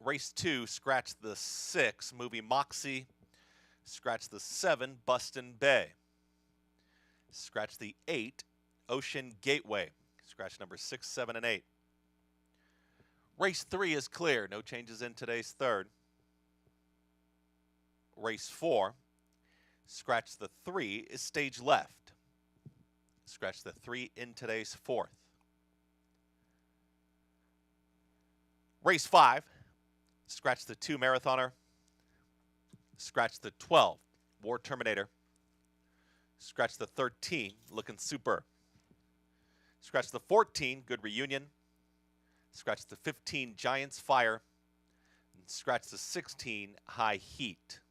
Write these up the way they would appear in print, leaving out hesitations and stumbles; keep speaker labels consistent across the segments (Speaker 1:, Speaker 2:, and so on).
Speaker 1: Race 2, scratch the 6, Movie Moxie. Scratch the 7, Bustin' Bay. Scratch the 8, Ocean Gateway. Scratch number 6, 7, and 8. Race 3 is clear. No changes in today's third. Race 4, scratch the 3 is stage left. Scratch the 3 in today's fourth. Race 5, scratch the 2 Marathoner. Scratch the 12, War Terminator. Scratch the 13, Looking Super. Scratch the 14, Good Reunion. Scratch the 15, Giants Fire. And scratch the 16, High Heat.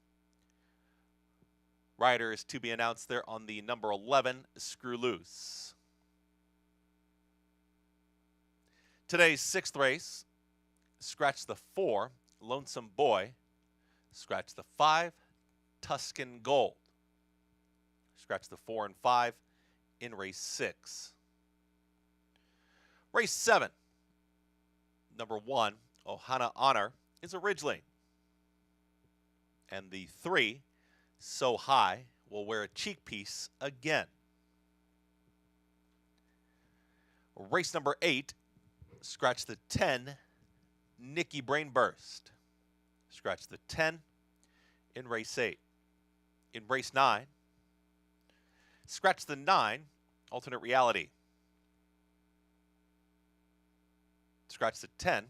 Speaker 1: Rider is to be announced there on the number 11, Screw Loose. Today's 6th race, scratch the 4, Lonesome Boy. Scratch the 5, Tuscan Gold. Scratch the 4 and 5 in race 6. Race 7, number 1, Ohana Honor, is a Ridgeling. And the 3, So High, will wear a cheek piece again. Race number 8, scratch the 10, Nikki Brainburst. Scratch the 10 in race 8. In race 9, scratch the 9, Alternate Reality. Scratch the 10,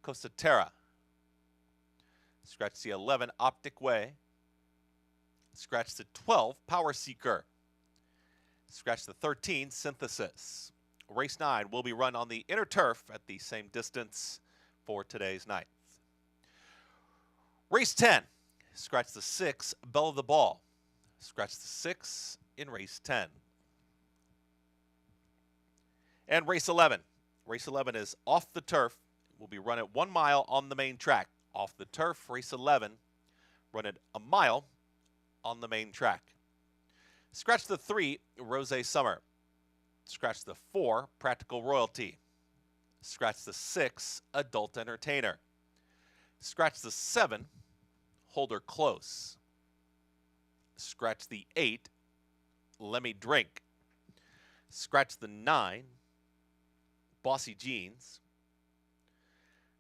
Speaker 1: Costa Terra. Scratch the 11, Optic Way. Scratch the 12, Power Seeker. Scratch the 13, Synthesis. Race 9 will be run on the inner turf at the same distance for today's 9th. Race 10, scratch the 6, Bell of the Ball. Scratch the 6 in race 10. And race 11. Race 11 is off the turf. It will be run at 1 mile on the main track. Off the turf, race 11, run at 1 mile on the main track. Scratch the 3, Rosé Summer. Scratch the 4, Practical Royalty. Scratch the 6, Adult Entertainer. Scratch the 7, Hold Her Close. Scratch the 8, Lemme Drink. Scratch the 9, Bossy Jeans.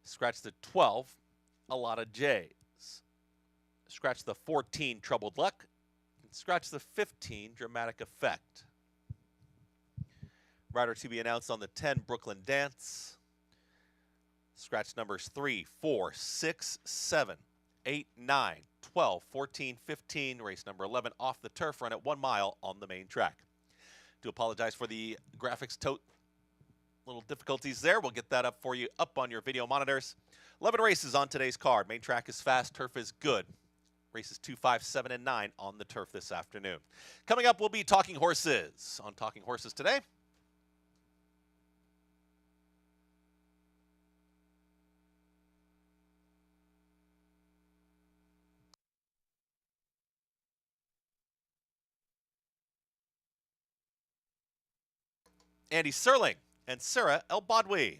Speaker 1: Scratch the 12, A Lot of J's. Scratch the 14, Troubled Luck. And scratch the 15, Dramatic Effect. Rider to be announced on the 10, Brooklyn Dance. Scratch numbers 3, 4, 6, 7, 8, 9, 12, 14, 15. Race number 11 off the turf, run at 1 mile on the main track. Do apologize for the graphics little difficulties there. We'll get that up for you up on your video monitors. 11 races on today's card. Main track is fast, turf is good. Races 2, 5, 7, and 9 on the turf this afternoon. Coming up, we'll be talking horses. On Talking Horses today, Andy Serling and Sarah El Badwi.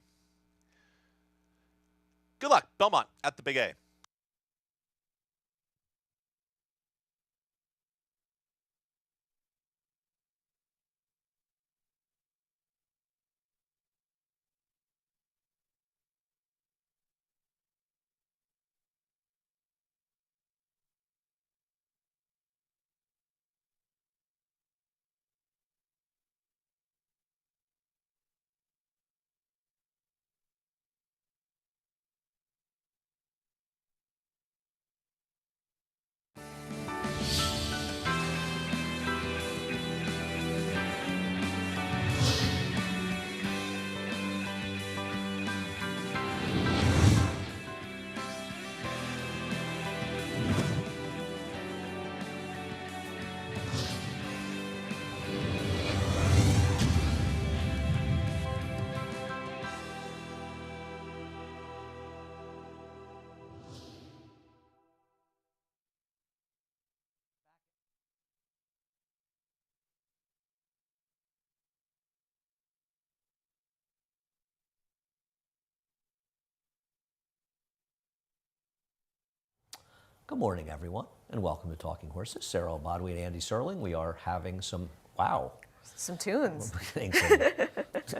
Speaker 1: Good luck, Belmont at the Big A.
Speaker 2: Good morning, everyone, and welcome to Talking Horses. Sarah Obadwi and Andy Serling. We are having
Speaker 3: some tunes.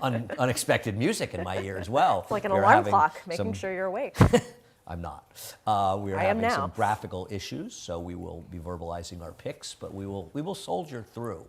Speaker 2: Unexpected music in my ear as well.
Speaker 3: It's like an alarm clock, making sure you're awake.
Speaker 2: I'm not. We are having some graphical issues, so we will be verbalizing our picks, but we will soldier through.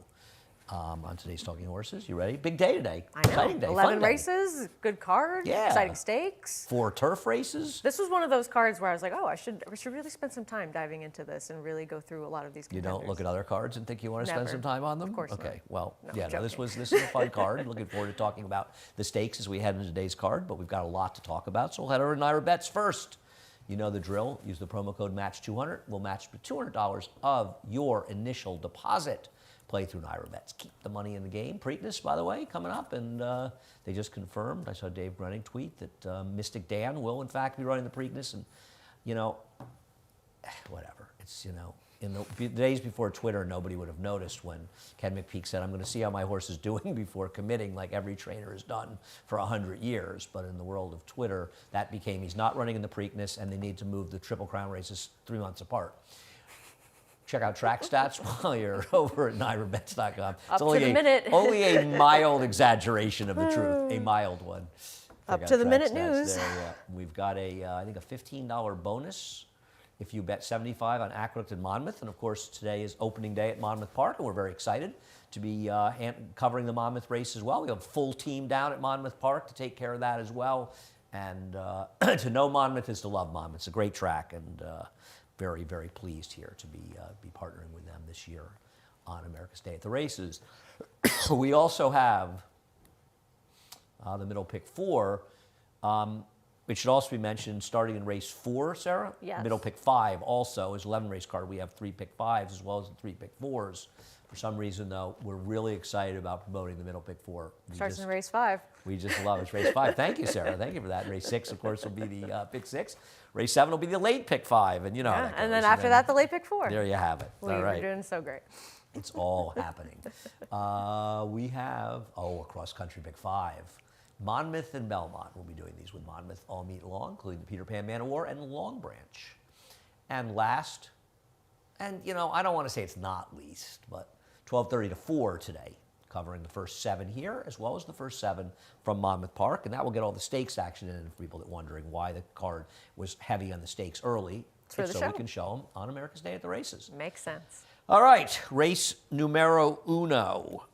Speaker 2: On today's Talking Horses, you ready? Big day today.
Speaker 3: I know.
Speaker 2: Exciting day.
Speaker 3: 11 races, good card, exciting stakes.
Speaker 2: 4 turf races.
Speaker 3: This was one of those cards where I was like, oh, we should really spend some time diving into this and really go through a lot of these contenders.
Speaker 2: You don't look at other cards and think you want to spend some time on them?
Speaker 3: Of course
Speaker 2: Okay,
Speaker 3: not.
Speaker 2: well,
Speaker 3: No,
Speaker 2: this is a fun card. Looking forward to talking about the stakes as we head into today's card, but we've got a lot to talk about, so we'll head over to Naira Bets first. You know the drill. Use the promo code MATCH200. We'll match to $200 of your initial deposit. Play through Naira Bets. Keep the money in the game. Preakness, by the way, coming up, and they just confirmed. I saw Dave Grunning tweet that Mystic Dan will, in fact, be running the Preakness, and, whatever. It's, in the days before Twitter, nobody would have noticed when Ken McPeak said, I'm going to see how my horse is doing before committing, like every trainer has done for 100 years. But in the world of Twitter, that became he's not running in the Preakness, and they need to move the Triple Crown races 3 months apart. Check out track stats while you're over at NairaBets.com.
Speaker 3: Up to the minute.
Speaker 2: Only a mild exaggeration of the truth, a mild one.
Speaker 3: Up to the minute news.
Speaker 2: There, yeah. We've got I think a $15 bonus if you bet 75 on Aqueduct and Monmouth. And of course, today is opening day at Monmouth Park, and we're very excited to be covering the Monmouth race as well. We have a full team down at Monmouth Park to take care of that as well. And to know Monmouth is to love Monmouth. It's a great track, and very, very pleased here to be partnering with them this year on America's Day at the Races. We also have the middle pick 4. It should also be mentioned starting in race 4, Sarah.
Speaker 3: Yes.
Speaker 2: Middle pick 5 also is 11 race card. We have 3 pick 5s as well as the 3 pick 4s. For some reason, though, we're really excited about promoting the middle pick 4.
Speaker 3: Starts in race 5.
Speaker 2: We just love it. It's race 5. Thank you, Sarah. Thank you for that. Race 6, of course, will be the pick 6. Race 7 will be the late pick 5, and you know how that goes.
Speaker 3: And then after that, the late pick 4.
Speaker 2: There you have it. All right.
Speaker 3: We're doing so great.
Speaker 2: It's all happening. We have, a cross-country pick 5. Monmouth and Belmont. We'll be doing these with Monmouth all meet long, including the Peter Pan Man of War and Long Branch. And last, and I don't want to say it's not least, but 12:30 to 4 today, covering the first 7 here, as well as the first 7 from Monmouth Park. And that will get all the stakes action in for people that are wondering why the card was heavy on the stakes early.
Speaker 3: For the
Speaker 2: so
Speaker 3: show.
Speaker 2: We can show them on America's Day at the Races.
Speaker 3: Makes sense.
Speaker 2: All right, race numero uno.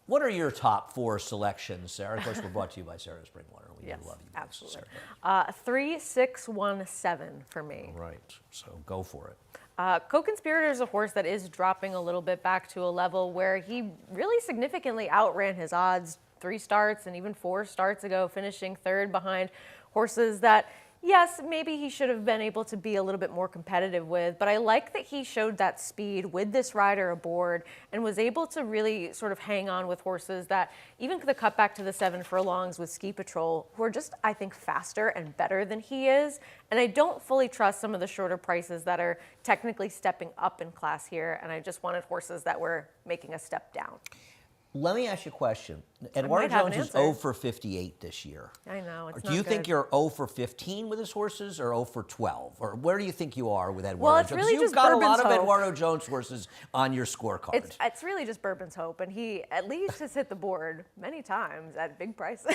Speaker 2: What are your top 4 selections, Sarah? Of course, we're brought to you by Sarah Springwater. We
Speaker 3: Yes,
Speaker 2: love you.
Speaker 3: absolutely.
Speaker 2: Sarah.
Speaker 3: 3, 6, 1, 7 for me.
Speaker 2: All right, so go for it.
Speaker 3: Co-Conspirator is a horse that is dropping a little bit back to a level where he really significantly outran his odds 3 starts and even 4 starts ago, finishing 3rd behind horses that, yes, maybe he should have been able to be a little bit more competitive with, but I like that he showed that speed with this rider aboard and was able to really sort of hang on with horses that, even the cutback to the 7 furlongs with Ski Patrol, who are just, I think, faster and better than he is. And I don't fully trust some of the shorter prices that are technically stepping up in class here, and I just wanted horses that were making a step down.
Speaker 2: Let me ask you a question. Eduardo Jones is 0 for 58 this year.
Speaker 3: I know, it's
Speaker 2: Do you think you're 0 for 15 with his horses or 0 for 12? Or where do you think you are with Eduardo Jones?
Speaker 3: Well, it's really
Speaker 2: You've
Speaker 3: just
Speaker 2: got
Speaker 3: Bourbon's
Speaker 2: a lot of
Speaker 3: hope.
Speaker 2: Eduardo Jones horses on your scorecard.
Speaker 3: It's really just Bourbon's hope, and he at least has hit the board many times at big prices.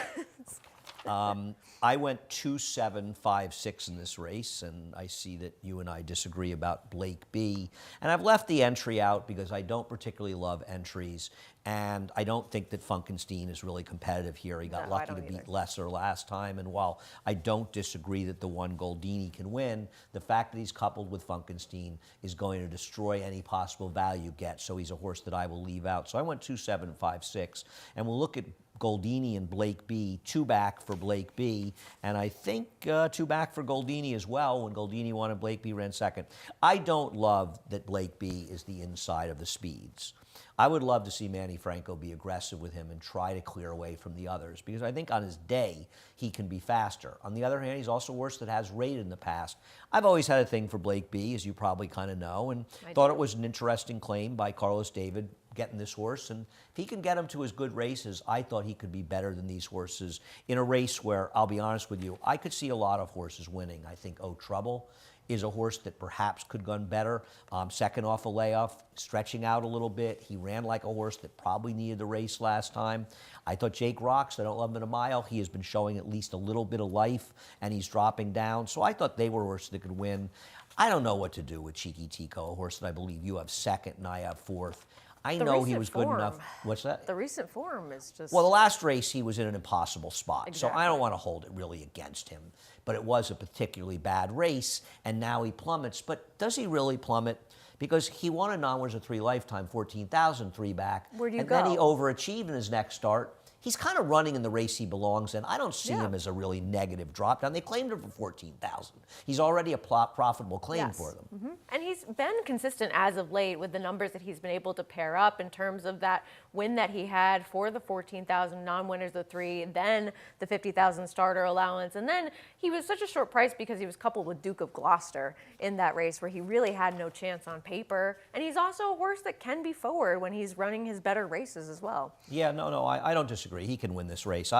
Speaker 2: I went 2, 7, 5, 6 in this race, and I see that you and I disagree about Blake B. And I've left the entry out because I don't particularly love entries, and I don't think that Funkenstein is really competitive here. He got lucky to beat Lesser last time, and while I don't disagree that the one Goldini can win, the fact that he's coupled with Funkenstein is going to destroy any possible value get, so he's a horse that I will leave out. So I went 2, 7, 5, 6, and we'll look at Goldini and Blake B, 2 back for Blake B, and I think 2 back for Goldini as well when Goldini won and Blake B ran second. I don't love that Blake B is the inside of the speeds. I would love to see Manny Franco be aggressive with him and try to clear away from the others because I think on his day he can be faster. On the other hand, he's also a horse that has rated in the past. I've always had a thing for Blake B, as you probably kind of know, and thought it was an interesting claim by Carlos David getting this horse. And if he can get him to his good races, I thought he could be better than these horses in a race where, I'll be honest with you, I could see a lot of horses winning. I think Oh Trouble is a horse that perhaps could run better. Second off a layoff, stretching out a little bit. He ran like a horse that probably needed the race last time. I thought Jake Rocks, I don't love him in a mile. He has been showing at least a little bit of life, and he's dropping down. So I thought they were horses that could win. I don't know what to do with Cheeky Tico, a horse that I believe you have second and I have fourth. I know he was good enough. What's that?
Speaker 3: The recent form is just...
Speaker 2: Well, the last race, he was in an impossible spot.
Speaker 3: Exactly.
Speaker 2: So I don't want to hold it really against him. But it was a particularly bad race, and now he plummets. But does he really plummet? Because he won a non-winners of 3 lifetime, 14,000, 3 back.
Speaker 3: Where do you
Speaker 2: and
Speaker 3: go?
Speaker 2: Then he overachieved in his next start. He's kind of running in the race he belongs in. I don't see
Speaker 3: Yeah.
Speaker 2: him as a really negative drop down. They claimed him for 14,000. He's already a profitable claim
Speaker 3: Yes.
Speaker 2: for them.
Speaker 3: Mhm. And he's been consistent as of late with the numbers that he's been able to pair up in terms of that win that he had for the 14,000 non-winners of 3, then the 50,000 starter allowance. And then he was such a short price because he was coupled with Duke of Gloucester in that race where he really had no chance on paper. And he's also a horse that can be forward when he's running his better races as well.
Speaker 2: Yeah, no, I don't disagree. He can win this race.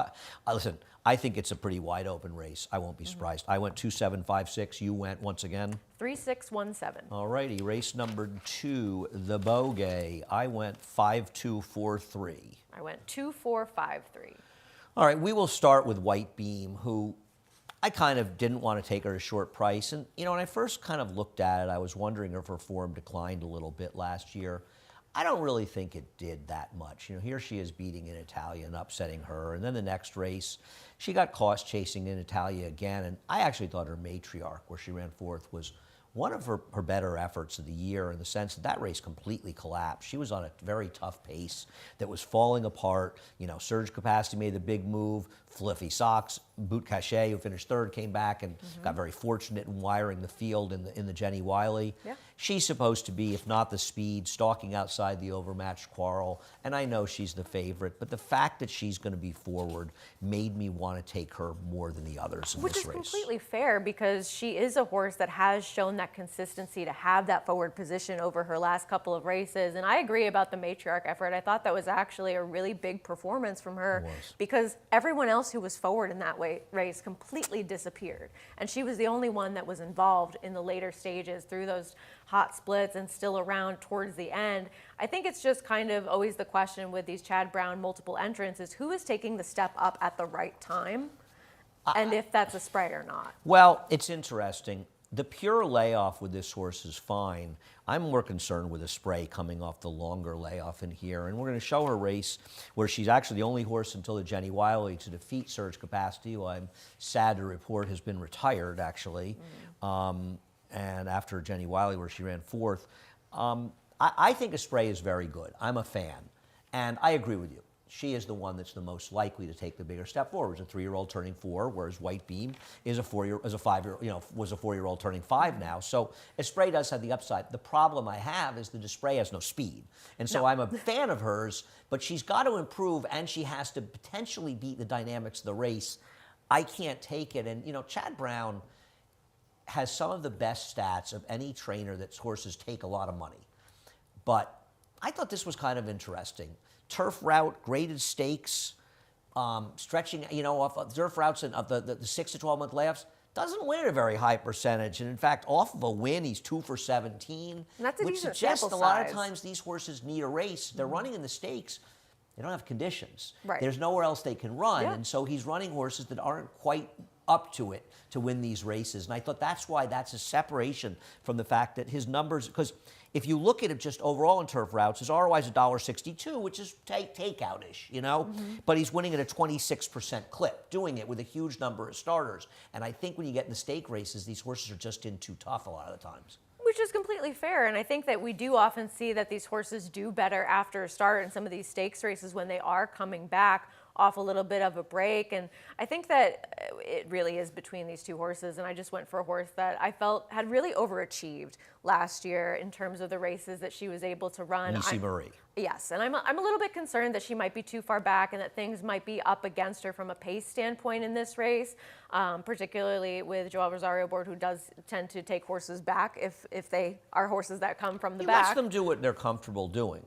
Speaker 2: Listen, I think it's a pretty wide open race. I won't be surprised. I went 2-7-5-6. You went once again
Speaker 3: 3-6-1-7.
Speaker 2: All righty, race number 2, the Bogey. I went 5-2-4-3.
Speaker 3: I went 2-4-5-3.
Speaker 2: All right, we will start with White Beam, who I kind of didn't want to take her at a short price. And, you know, when I first kind of looked at it, I was wondering if her form declined a little bit last year. I don't really think it did that much. You know, here she is beating in Italia and upsetting her. And then the next race, she got caught chasing in Italia again. And I actually thought her Matriarch, where she ran fourth, was one of her better efforts of the year in the sense that that race completely collapsed. She was on a very tough pace that was falling apart. You know, Surge Capacity made the big move. Fluffy Socks, Boot Cachet, who finished third, came back and got very fortunate in wiring the field in the Jenny Wiley.
Speaker 3: Yeah.
Speaker 2: She's supposed to be, if not the speed, stalking outside the overmatched Quarrel. And I know she's the favorite, but the fact that she's going to be forward made me want to take her more than the others in
Speaker 3: Which
Speaker 2: this
Speaker 3: is
Speaker 2: race.
Speaker 3: completely fair because she is a horse that has shown that consistency to have that forward position over her last couple of races. And I agree about the Matriarch effort. I thought that was actually a really big performance from her because everyone else who was forward in that race completely disappeared. And she was the only one that was involved in the later stages through those hot splits and still around towards the end. I think it's just kind of always the question with these Chad Brown multiple entrants is who is taking the step up at the right time and if that's a spray or not.
Speaker 2: Well, it's interesting. The pure layoff with this horse is fine. I'm more concerned with a spray coming off the longer layoff in here. And we're going to show her a race where she's actually the only horse until the Jenny Wiley to defeat Surge Capacity, who I'm sad to report has been retired, actually. And after Jenny Wiley, where she ran fourth. I think a spray is very good. I'm a fan. And I agree with you. She is the one that's the most likely to take the bigger step forward. It's a 3-year-old turning 4, whereas White Beam is a 5-year, was a 4-year-old turning 5 now. So Espray does have the upside. The problem I have is that Espray has no speed. And so I'm a fan of hers, but she's got to improve and she has to potentially beat the dynamics of the race. I can't take it. And, you know, Chad Brown has some of the best stats of any trainer that's horses take a lot of money. But I thought this was kind of interesting. Turf route, graded stakes, stretching, you know, off of turf routes and of the 6 to 12 month layoffs, doesn't win at a very high percentage. And in fact, off of a win, he's 2 for 17,
Speaker 3: And that's a
Speaker 2: which
Speaker 3: decent
Speaker 2: suggests
Speaker 3: sample
Speaker 2: a lot of
Speaker 3: size.
Speaker 2: times these horses need a race. They're running in the stakes. They don't have conditions.
Speaker 3: Right.
Speaker 2: There's nowhere else they can run.
Speaker 3: Yeah.
Speaker 2: And so he's running horses that aren't quite up to it to win these races. And I thought that's why that's a separation from the fact that his numbers, because if you look at it just overall in turf routes, his ROI is $1.62, which is takeout-ish, you know? But he's winning at a 26% clip, doing it with a huge number of starters. And I think when you get in the stake races, these horses are just in too tough a lot of the times.
Speaker 3: Which is completely fair. And I think that we do often see that these horses do better after a start in some of these stakes races when they are coming back off a little bit of a break. And I think that it really is between these two horses. And I just went for a horse that I felt had really overachieved last year in terms of the races that she was able to run.
Speaker 2: Nisi Marie.
Speaker 3: Yes, and I'm a little bit concerned that she might be too far back and that things might be up against her from a pace standpoint in this race, particularly with Joel Rosario Board, who does tend to take horses back if they are horses that come from the
Speaker 2: He
Speaker 3: back.
Speaker 2: lets them do what they're comfortable doing.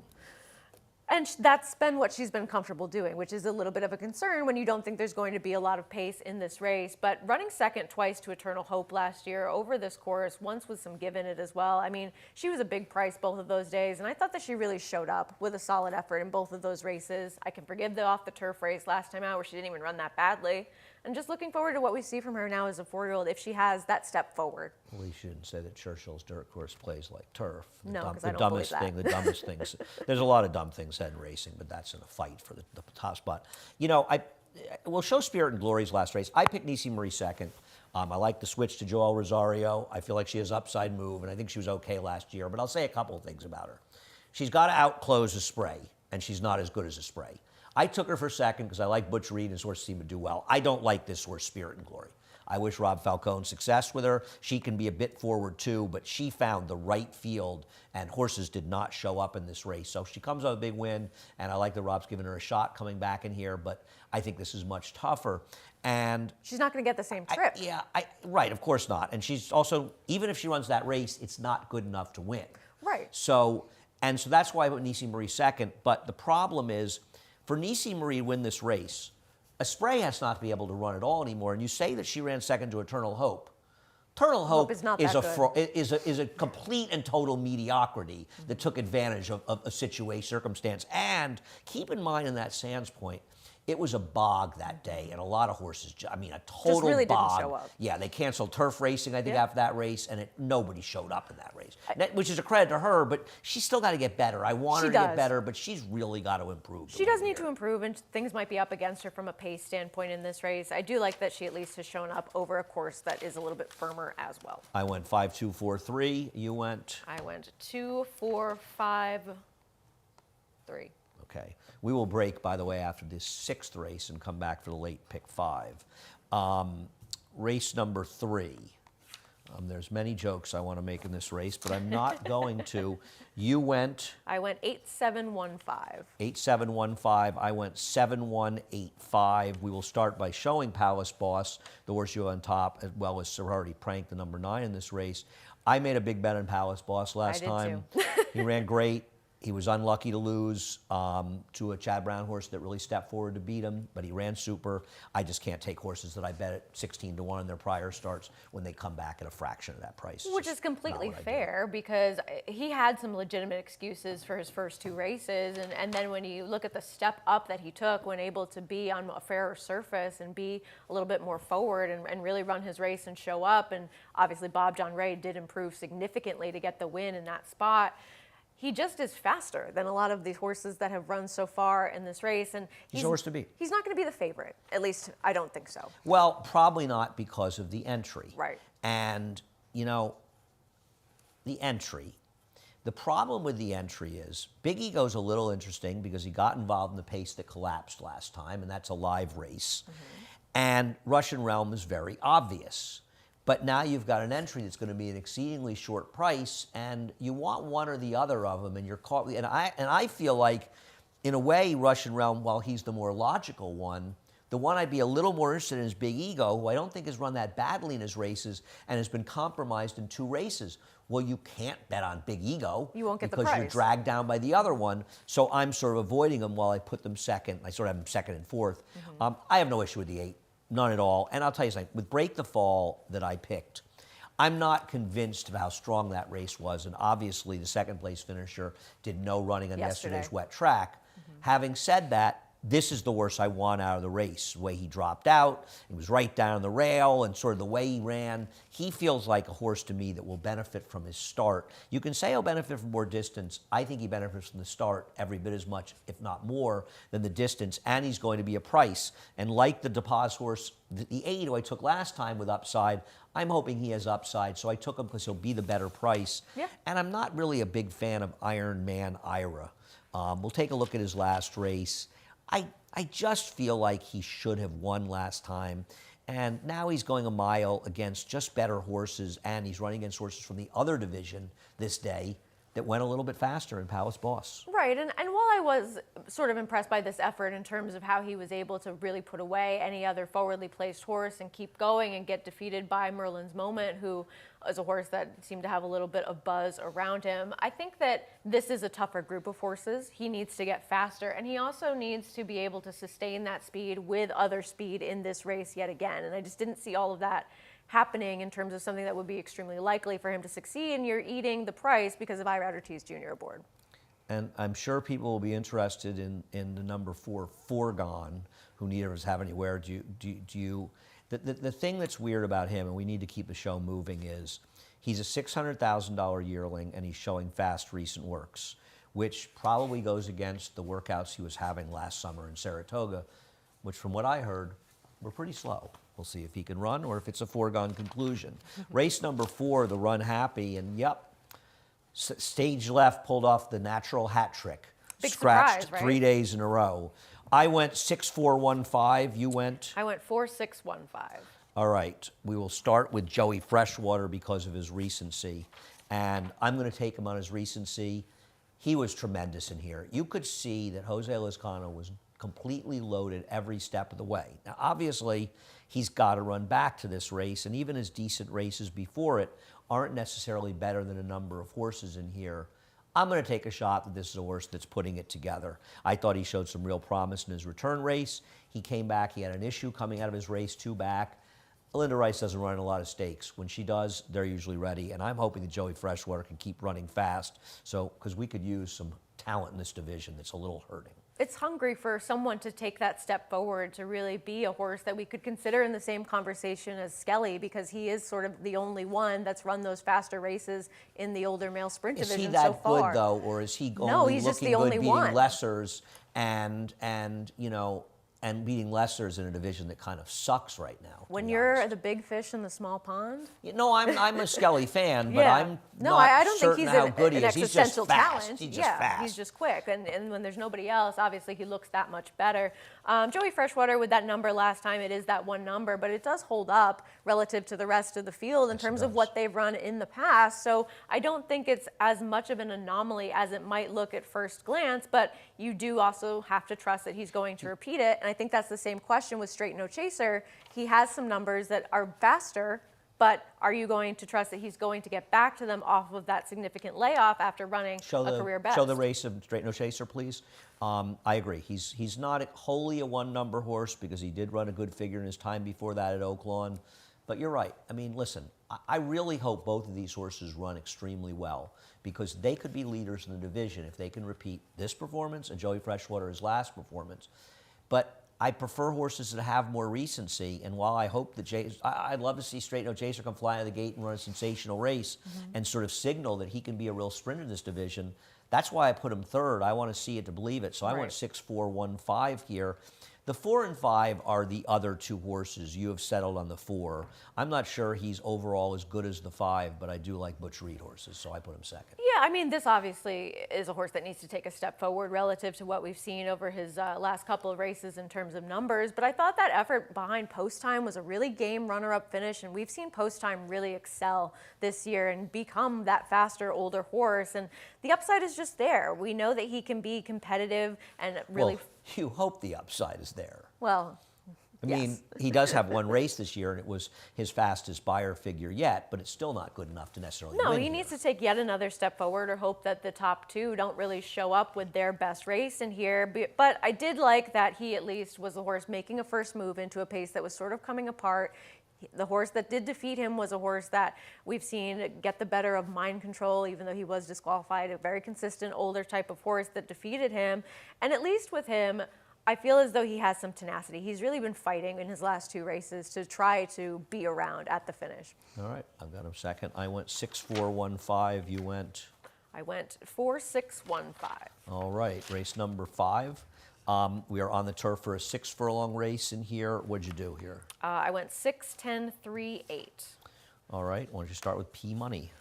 Speaker 3: And that's been what she's been comfortable doing, which is a little bit of a concern when you don't think there's going to be a lot of pace in this race. But running second twice to Eternal Hope last year over this course, once with some give in it as well. I mean, she was a big price both of those days, and I thought that she really showed up with a solid effort in both of those races. I can forgive the off the turf race last time out where she didn't even run that badly. I'm just looking forward to what we see from her now as a 4-year-old if she has that step forward.
Speaker 2: Well, you shouldn't say that Churchill's dirt course plays like turf.
Speaker 3: No, because I don't believe that.
Speaker 2: The dumbest things. There's a lot of dumb things said in racing, but that's in a fight for the top spot. You know, we'll show Spirit and Glory's last race. I picked Nisi Marie second. I like the switch to Joel Rosario. I feel like she has upside move, and I think she was okay last year. But I'll say a couple of things about her. She's got to outclose a Spray, and she's not as good as a Spray. I took her for second because I like Butch Reed and his horse seemed to do well. I don't like this horse, Spirit and Glory. I wish Rob Falcone success with her. She can be a bit forward too, but she found the right field and horses did not show up in this race. So she comes off a big win, and I like that Rob's giving her a shot coming back in here, but I think this is much tougher. And
Speaker 3: she's not going to get the same trip.
Speaker 2: Right, of course not. And she's also, even if she runs that race, it's not good enough to win.
Speaker 3: Right.
Speaker 2: So that's why I put Nisi Marie second. But the problem is, for Nisi Marie to win this race, a Spray has not to be able to run at all anymore. And you say that she ran second to Eternal Hope. Eternal Hope
Speaker 3: is not
Speaker 2: is a complete and total mediocrity that took advantage of a circumstance. And keep in mind in that Sands Point, it was a bog that day, and a lot of horses, I mean, a total
Speaker 3: just really
Speaker 2: bog.
Speaker 3: didn't show up.
Speaker 2: Yeah, they canceled turf racing, I think, after that race, and nobody showed up in that race, which is a credit to her, but she's still got to get better. I want her to get better, but she's really got to improve.
Speaker 3: She does need to improve, and things might be up against her from a pace standpoint in this race. I do like that she at least has shown up over a course that is a little bit firmer as well.
Speaker 2: I went 5-2-4-3. You went?
Speaker 3: I went 2-4-5-3.
Speaker 2: Okay. We will break, by the way, after this sixth race and come back for the late pick 5. Race number 3. There's many jokes I want to make in this race, but I'm not going to. You went?
Speaker 3: I went 8-7-1-5.
Speaker 2: 8-7-1-5. I went 7-1-8-5. We will start by showing Palace Boss, the horse you on top, as well as Sorority Prank, the number 9 in this race. I made a big bet on Palace Boss last time.
Speaker 3: Too.
Speaker 2: He ran great. He was unlucky to lose to a Chad Brown horse that really stepped forward to beat him, but he ran super. I just can't take horses that I bet at 16-1 in their prior starts when they come back at a fraction of that price.
Speaker 3: Which is completely fair because he had some legitimate excuses for his first 2 races. And then when you look at the step up that he took when able to be on a fairer surface and be a little bit more forward and really run his race and show up. And obviously Bob John Ray did improve significantly to get the win in that spot. He just is faster than a lot of these horses that have run so far in this race. And
Speaker 2: he's a horse to beat.
Speaker 3: He's not going to be the favorite. At least I don't think so.
Speaker 2: Well, probably not because of the entry.
Speaker 3: Right.
Speaker 2: And, you know, the entry. The problem with the entry is Big Ego's a little interesting because he got involved in the pace that collapsed last time, and that's a live race. And Russian Realm is very obvious. But now you've got an entry that's going to be an exceedingly short price, and you want one or the other of them, and you're caught. And I feel like, in a way, Russian Realm, while he's the more logical one, the one I'd be a little more interested in is Big Ego, who I don't think has run that badly in his races and has been compromised in 2 races. Well, you can't bet on Big Ego.
Speaker 3: You won't get the
Speaker 2: because
Speaker 3: price.
Speaker 2: You're dragged down by the other one. So I'm sort of avoiding them while I put them second. I sort of have them second and fourth. I have no issue with the 8. None at all. And I'll tell you something, with Break the Fall that I picked, I'm not convinced of how strong that race was. And obviously the second place finisher did no running on yesterday's wet track. Having said that, this is the worst I want out of the race. The way he dropped out, he was right down the rail, and sort of the way he ran. He feels like a horse to me that will benefit from his start. You can say he'll benefit from more distance. I think he benefits from the start every bit as much, if not more, than the distance, and he's going to be a price. And like the DePaz horse, the 8 who I took last time with upside, I'm hoping he has upside, so I took him because he'll be the better price.
Speaker 3: Yeah.
Speaker 2: And I'm not really a big fan of Iron Man Ira. We'll take a look at his last race. I just feel like he should have won last time. And now he's going a mile against just better horses, and he's running against horses from the other division this day. that went a little bit faster in Palace Boss.
Speaker 3: Right, and while I was sort of impressed by this effort in terms of how he was able to really put away any other forwardly placed horse and keep going and get defeated by Merlin's Moment, who is a horse that seemed to have a little bit of buzz around him, I think that this is a tougher group of horses. He needs to get faster, and he also needs to be able to sustain that speed with other speed in this race yet again, and I just didn't see all of that happening in terms of something that would be extremely likely for him to succeed, and you're eating the price because of Irad Ortiz Jr. aboard.
Speaker 2: And I'm sure people will be interested in the number 4, Foregone, who neither of us have anywhere. The thing that's weird about him, and we need to keep the show moving, is he's a $600,000 yearling, and he's showing fast recent works, which probably goes against the workouts he was having last summer in Saratoga, which from what I heard, were pretty slow. We'll see if he can run or if it's a foregone conclusion. Race number 4, the Run Happy, and yep, stage left pulled off the natural hat trick.
Speaker 3: Big
Speaker 2: Scratched
Speaker 3: surprise, right?
Speaker 2: 3 days in a row. I went 6-4-1-5. You went?
Speaker 3: I went 4-6-1-5.
Speaker 2: All right. We will start with Joey Freshwater because of his recency. And I'm going to take him on his recency. He was tremendous in here. You could see that Jose Lezcano was completely loaded every step of the way. Now, obviously, he's got to run back to this race, and even his decent races before it aren't necessarily better than a number of horses in here. I'm going to take a shot that this is a horse that's putting it together. I thought he showed some real promise in his return race. He came back. He had an issue coming out of his race 2 back. Linda Rice doesn't run in a lot of stakes. When she does, they're usually ready, and I'm hoping that Joey Freshwater can keep running fast, so because we could use some talent in this division that's a little hurting.
Speaker 3: It's hungry for someone to take that step forward to really be a horse that we could consider in the same conversation as Skelly, because he is sort of the only one that's run those faster races in the older male sprint
Speaker 2: Is
Speaker 3: division
Speaker 2: he that
Speaker 3: so far.
Speaker 2: good, though, or is he
Speaker 3: No,
Speaker 2: only
Speaker 3: he's just
Speaker 2: looking
Speaker 3: the
Speaker 2: good
Speaker 3: only
Speaker 2: beating
Speaker 3: one.
Speaker 2: lessers and you know, and beating lessers in a division that kind of sucks right now?
Speaker 3: When you're the big fish in the small pond?
Speaker 2: You know, I'm a Skelly fan, but
Speaker 3: Yeah.
Speaker 2: I'm
Speaker 3: No,
Speaker 2: not
Speaker 3: I don't think
Speaker 2: certain
Speaker 3: he's
Speaker 2: how
Speaker 3: an
Speaker 2: good he is. He's just
Speaker 3: existential
Speaker 2: fast.
Speaker 3: talent.
Speaker 2: He's just fast.
Speaker 3: He's just quick, and when there's nobody else, obviously he looks that much better. Joey Freshwater with that number last time, it is that one number, but it does hold up relative to the rest of the field in terms of what they've run in the past. So I don't think it's as much of an anomaly as it might look at first glance, but you do also have to trust that he's going to repeat it. And I think that's the same question with Straight No Chaser. He has some numbers that are faster, but are you going to trust that he's going to get back to them off of that significant layoff after running a career best?
Speaker 2: Show the race of Straight No Chaser, please. I agree. He's not wholly a one-number horse because he did run a good figure in his time before that at Oaklawn. But you're right. I mean, listen, I really hope both of these horses run extremely well because they could be leaders in the division if they can repeat this performance and Joey Freshwater's last performance. But I prefer horses that have more recency, and while I hope that I'd love to see Straight No Chaser come fly out of the gate and run a sensational race and sort of signal that he can be a real sprinter in this division. That's why I put him 3rd. I want to see it to believe it. So I went 6-4-1-5 here. The 4 and 5 are the other 2 horses. You have settled on the 4. I'm not sure he's overall as good as the 5, but I do like Butch Reed horses, so I put him 2nd.
Speaker 3: Yeah, I mean, this obviously is a horse that needs to take a step forward relative to what we've seen over his last couple of races in terms of numbers. But I thought that effort behind Post Time was a really game runner-up finish, and we've seen Post Time really excel this year and become that faster, older horse. And the upside is just there. We know that he can be competitive and really.
Speaker 2: Well, you hope the upside is there.
Speaker 3: Well.
Speaker 2: I mean, he does have one race this year, and it was his fastest buyer figure yet, but it's still not good enough to necessarily
Speaker 3: No,
Speaker 2: win
Speaker 3: he
Speaker 2: here.
Speaker 3: needs to take yet another step forward or hope that the top 2 don't really show up with their best race in here. But I did like that he at least was the horse making a first move into a pace that was sort of coming apart. The horse that did defeat him was a horse that we've seen get the better of mind control, even though he was disqualified, a very consistent older type of horse that defeated him. And at least with him, I feel as though he has some tenacity. He's really been fighting in his last 2 races to try to be around at the finish.
Speaker 2: All right, I've got him 2nd. I went 6-4-1-5. You went?
Speaker 3: I went 4-6-1-5.
Speaker 2: All right, race number 5. We are on the turf for a 6-furlong race in here. What'd you do here?
Speaker 3: I went 6-10-3-8.
Speaker 2: All right, why don't you start with P Money?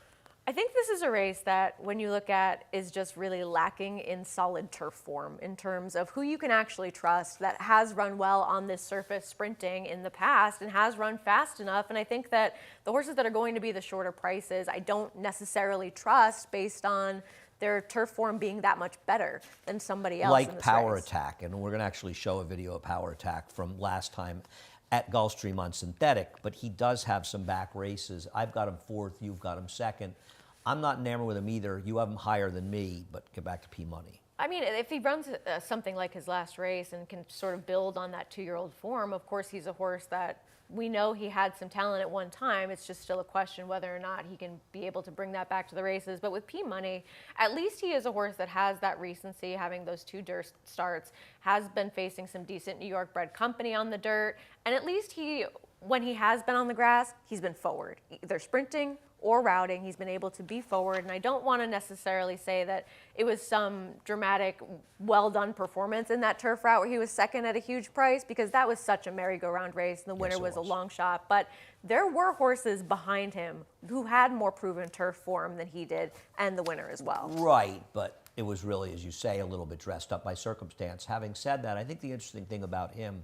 Speaker 3: I think this is a race that, when you look at, is just really lacking in solid turf form in terms of who you can actually trust that has run well on this surface sprinting in the past and has run fast enough. And I think that the horses that are going to be the shorter prices, I don't necessarily trust based on their turf form being that much better than somebody else.
Speaker 2: Like
Speaker 3: in this
Speaker 2: Power
Speaker 3: race.
Speaker 2: Attack, and we're going to actually show a video of Power Attack from last time at Gulfstream on synthetic, but he does have some back races. I've got him fourth, you've got him second. I'm not enamored with him either. You have him higher than me, but get back to P Money.
Speaker 3: I mean, if he runs something like his last race and can sort of build on that 2-year-old form, of course he's a horse that we know he had some talent at one time. It's just still a question whether or not he can be able to bring that back to the races. But with P Money, at least he is a horse that has that recency, having those 2 dirt starts, has been facing some decent New York bred company on the dirt, and at least when he has been on the grass, he's been forward, either sprinting or routing. He's been able to be forward, and I don't want to necessarily say that it was some dramatic, well-done performance in that turf route where he was second at a huge price, because that was such a merry-go-round race, and the winner was a long shot. But there were horses behind him who had more proven turf form than he did, and the winner as well.
Speaker 2: Right, but it was really, as you say, a little bit dressed up by circumstance. Having said that, I think the interesting thing about him,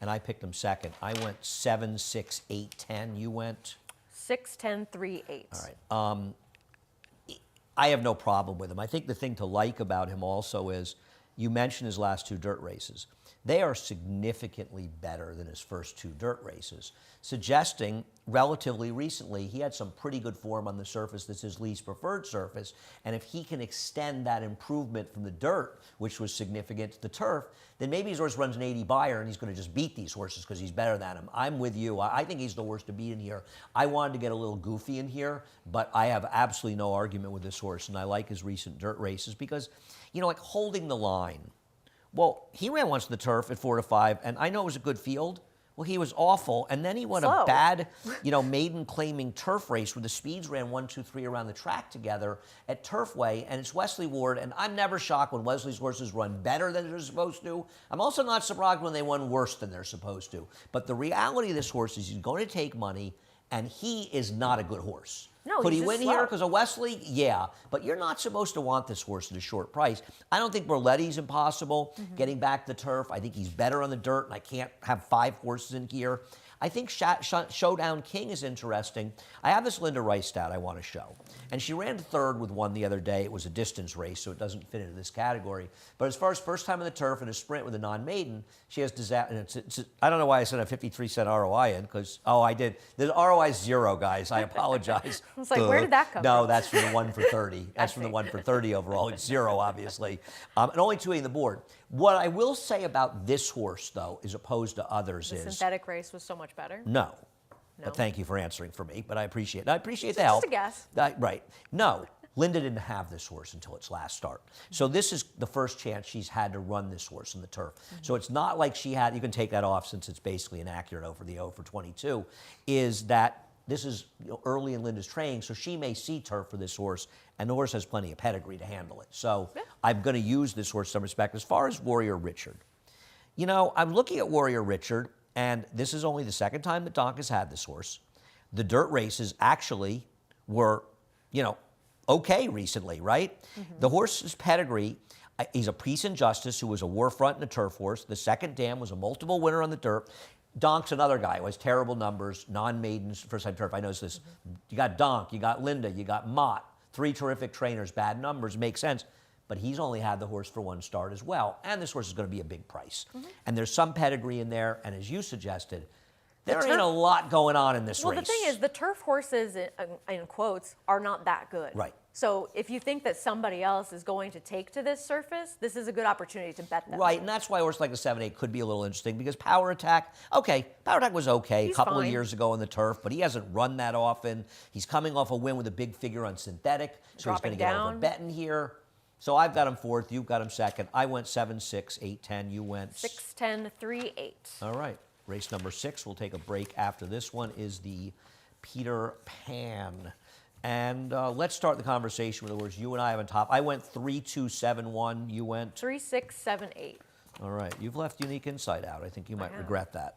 Speaker 2: and I picked him second, I went 7, 6, 8, 10. You went
Speaker 3: 6, 10, 3, 8.
Speaker 2: All right. I have no problem with him. I think the thing to like about him also is, you mentioned his last 2 dirt races. They are significantly better than his first 2 dirt races, suggesting relatively recently he had some pretty good form on the surface that's his least preferred surface. And if he can extend that improvement from the dirt, which was significant, to the turf, then maybe his horse runs an 80 buyer and he's going to just beat these horses because he's better than them. I'm with you. I think he's the worst to beat in here. I wanted to get a little goofy in here, but I have absolutely no argument with this horse, and I like his recent dirt races because, you know, like holding the line. Well, he ran once in the turf at 4 to 5, and I know it was a good field. Well, he was awful, and then he won
Speaker 3: Slow.
Speaker 2: a bad, maiden claiming turf race where the speeds ran 1, 2, 3 around the track together at Turfway, and it's Wesley Ward, and I'm never shocked when Wesley's horses run better than they're supposed to. I'm also not surprised when they run worse than they're supposed to. But the reality of this horse is he's going to take money, and he is not a good horse.
Speaker 3: No,
Speaker 2: Could
Speaker 3: he's
Speaker 2: he
Speaker 3: just
Speaker 2: win
Speaker 3: slow.
Speaker 2: here because of Wesley? Yeah, but you're not supposed to want this horse at a short price. I don't think Borletti's impossible. Getting back to the turf, I think he's better on the dirt, and I can't have 5 horses in here. I think Showdown King is interesting. I have this Linda Rice stat I want to show. And she ran third with one the other day. It was a distance race, so it doesn't fit into this category. But as far as first time on the turf in a sprint with a non-maiden, she has disaster. I don't know why I said a 53-cent ROI in, because, I did. The ROI is 0, guys. I apologize.
Speaker 3: I was like, where did that come
Speaker 2: No,
Speaker 3: from?
Speaker 2: that's from the 1 for 30. That's from the 1 for 30 overall. It's 0, obviously. And only 2 in the board. What I will say about this horse, though, as opposed to others,
Speaker 3: The
Speaker 2: is
Speaker 3: synthetic race was so much better.
Speaker 2: no.
Speaker 3: No.
Speaker 2: But thank you for answering for me, but I appreciate it. I appreciate the help.
Speaker 3: Just a guess.
Speaker 2: Right. No, Linda didn't have this horse until its last start. So this is the first chance she's had to run this horse in the turf. So it's not like she had, you can take that off since it's basically inaccurate over the 0 for 22, is that this is early in Linda's training, so she may see turf for this horse, and the horse has plenty of pedigree to handle it. So I'm going to use this horse in some respect. As far as Warrior Richard, I'm looking at Warrior Richard, and this is only the second time that Donk has had this horse. The dirt races actually were, okay recently, right? The horse's pedigree, he's a Peace and Justice who was a war front and a turf horse. The second dam was a multiple winner on the dirt. Donk's another guy who has terrible numbers, non-maidens, first-time turf. I noticed this. You got Donk, you got Linda, you got Mott, 3 terrific trainers, bad numbers, makes sense. But he's only had the horse for 1 start as well, and this horse is going to be a big price. And there's some pedigree in there, and as you suggested, there ain't a lot going on in this race.
Speaker 3: Well, the thing is, the turf horses, in quotes, are not that good.
Speaker 2: Right.
Speaker 3: So if you think that somebody else is going to take to this surface, this is a good opportunity to bet them.
Speaker 2: Right, and that's why a horse like the 7-8 could be a little interesting, because Power Attack was okay
Speaker 3: He's
Speaker 2: a couple of
Speaker 3: fine.
Speaker 2: years ago on the turf, but he hasn't run that often. He's coming off a win with a big figure on synthetic, so he's going to get
Speaker 3: Dropping
Speaker 2: over
Speaker 3: down.
Speaker 2: betting here. So I've got him fourth, you've got him second. I went 7, 6, 8, 10. You went
Speaker 3: 6, 10, 3, 8.
Speaker 2: All right. Race number 6. We'll take a break after this one. Is the Peter Pan. And let's start the conversation with the words you and I have on top. I went 3, 2, 7, 1. You went
Speaker 3: 3, 6, 7, 8.
Speaker 2: All right. You've left unique insight out. I think you might
Speaker 3: have.
Speaker 2: regret that.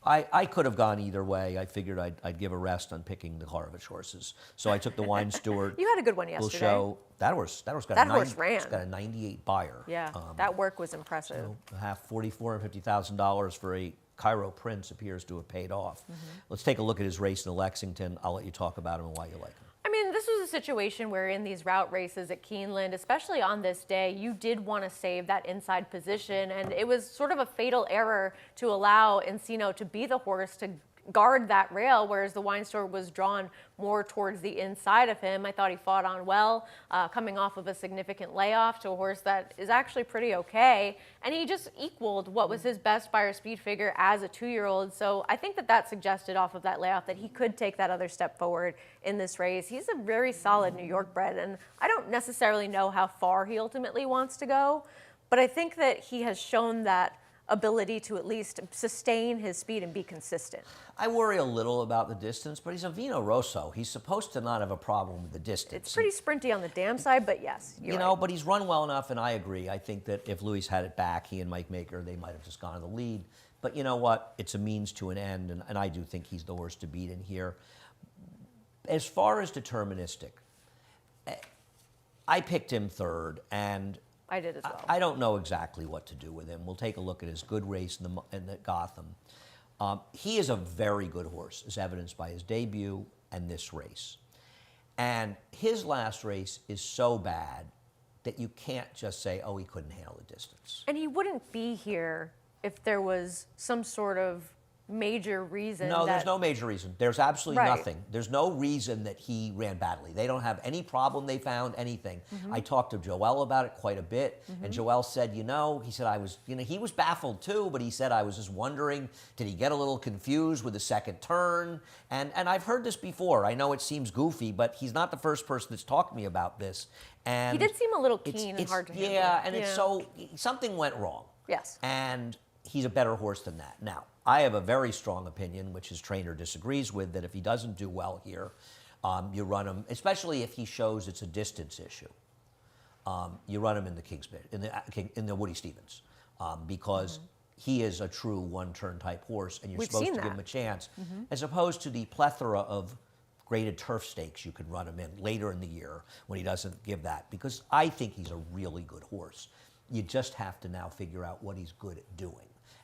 Speaker 2: I could have gone either way. I figured I'd give a rest on picking the Harvich horses. So I took the Wine Steward.
Speaker 3: You had a good one
Speaker 2: Will
Speaker 3: yesterday.
Speaker 2: show that horse got
Speaker 3: That
Speaker 2: a
Speaker 3: horse ran.
Speaker 2: It's got a 98 buyer.
Speaker 3: Yeah, that work was impressive.
Speaker 2: So half $44,000 for a Cairo Prince appears to have paid off. Let's take a look at his race in Lexington. I'll let you talk about him and why you like him.
Speaker 3: I mean, this was a situation where in these route races at Keeneland, especially on this day, you did want to save that inside position, and it was sort of a fatal error to allow Encino to be the horse to guard that rail, whereas the Wine Steward was drawn more towards the inside of him. I thought he fought on well, coming off of a significant layoff to a horse that is actually pretty okay, and he just equaled what was his best Beyer speed figure as a 2-year-old. So I think that suggested off of that layoff that he could take that other step forward in this race. He's a very solid New York bred, and I don't necessarily know how far he ultimately wants to go, but I think that he has shown that ability to at least sustain his speed and be consistent.
Speaker 2: I worry a little about the distance, but he's a Vino Rosso. He's supposed to not have a problem with the distance.
Speaker 3: It's pretty sprinty on the dam side, but yes, you're right.
Speaker 2: But he's run well enough, and I agree. I think that if Louis had it back, he and Mike Maker, they might have just gone to the lead. But you know what? It's a means to an end, and I do think he's the horse to beat in here. As far as deterministic, I picked him third, and
Speaker 3: I did as well.
Speaker 2: I don't know exactly what to do with him. We'll take a look at his good race in the Gotham. He is a very good horse, as evidenced by his debut and this race. And his last race is so bad that you can't just say, oh, he couldn't handle the distance.
Speaker 3: And he wouldn't be here if there was some sort of major reason.
Speaker 2: No, there's no major reason. There's absolutely
Speaker 3: Right.
Speaker 2: nothing. There's no reason that he ran badly. They don't have any problem they found, anything. I talked to Joel about it quite a bit, and Joel said, he said, he was baffled too, but he said, I was just wondering, did he get a little confused with the second turn? And I've heard this before. I know it seems goofy, but he's not the first person that's talked to me about this. And
Speaker 3: He did seem a little keen and hard to handle.
Speaker 2: Yeah, and it's so, something went wrong.
Speaker 3: Yes.
Speaker 2: And he's a better horse than that. Now, I have a very strong opinion, which his trainer disagrees with, that if he doesn't do well here, you run him, especially if he shows it's a distance issue. You run him in the Kingsbid, in the Woody Stevens, because he is a true one-turn type horse, and you're
Speaker 3: We've
Speaker 2: supposed
Speaker 3: seen
Speaker 2: to give
Speaker 3: that.
Speaker 2: him a chance, as opposed to the plethora of graded turf stakes you can run him in later in the year when he doesn't give that, because I think he's a really good horse. You just have to now figure out what he's good at doing.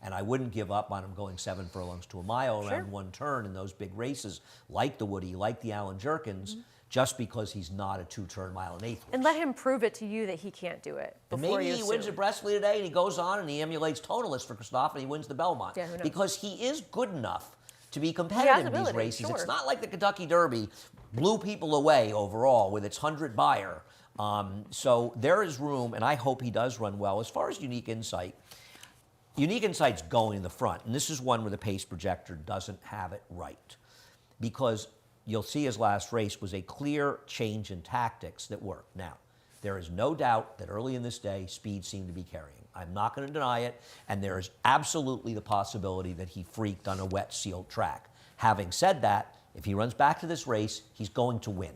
Speaker 2: And I wouldn't give up on him going 7 furlongs to a mile around one turn in those big races, like the Woody, like the Alan Jerkins, just because he's not a 2-turn mile and eighth horse.
Speaker 3: And let him prove it to you that he can't do it
Speaker 2: And
Speaker 3: before
Speaker 2: maybe
Speaker 3: you
Speaker 2: he wins
Speaker 3: assume.
Speaker 2: at Bresley today, and he goes on and he emulates Tonalist for Christophe, and he wins the Belmont.
Speaker 3: Yeah, who knows?
Speaker 2: Because he is good enough to be competitive in these
Speaker 3: ability,
Speaker 2: races.
Speaker 3: sure.
Speaker 2: It's not like the Kentucky Derby blew people away overall with its 100 buyer. So there is room, and I hope he does run well. As far as Unique Insight's going in the front, and this is one where the pace projector doesn't have it right, because you'll see his last race was a clear change in tactics that worked. Now, there is no doubt that early in this day, speed seemed to be carrying. I'm not going to deny it, and there is absolutely the possibility that he freaked on a wet, sealed track. Having said that, if he runs back to this race, he's going to win.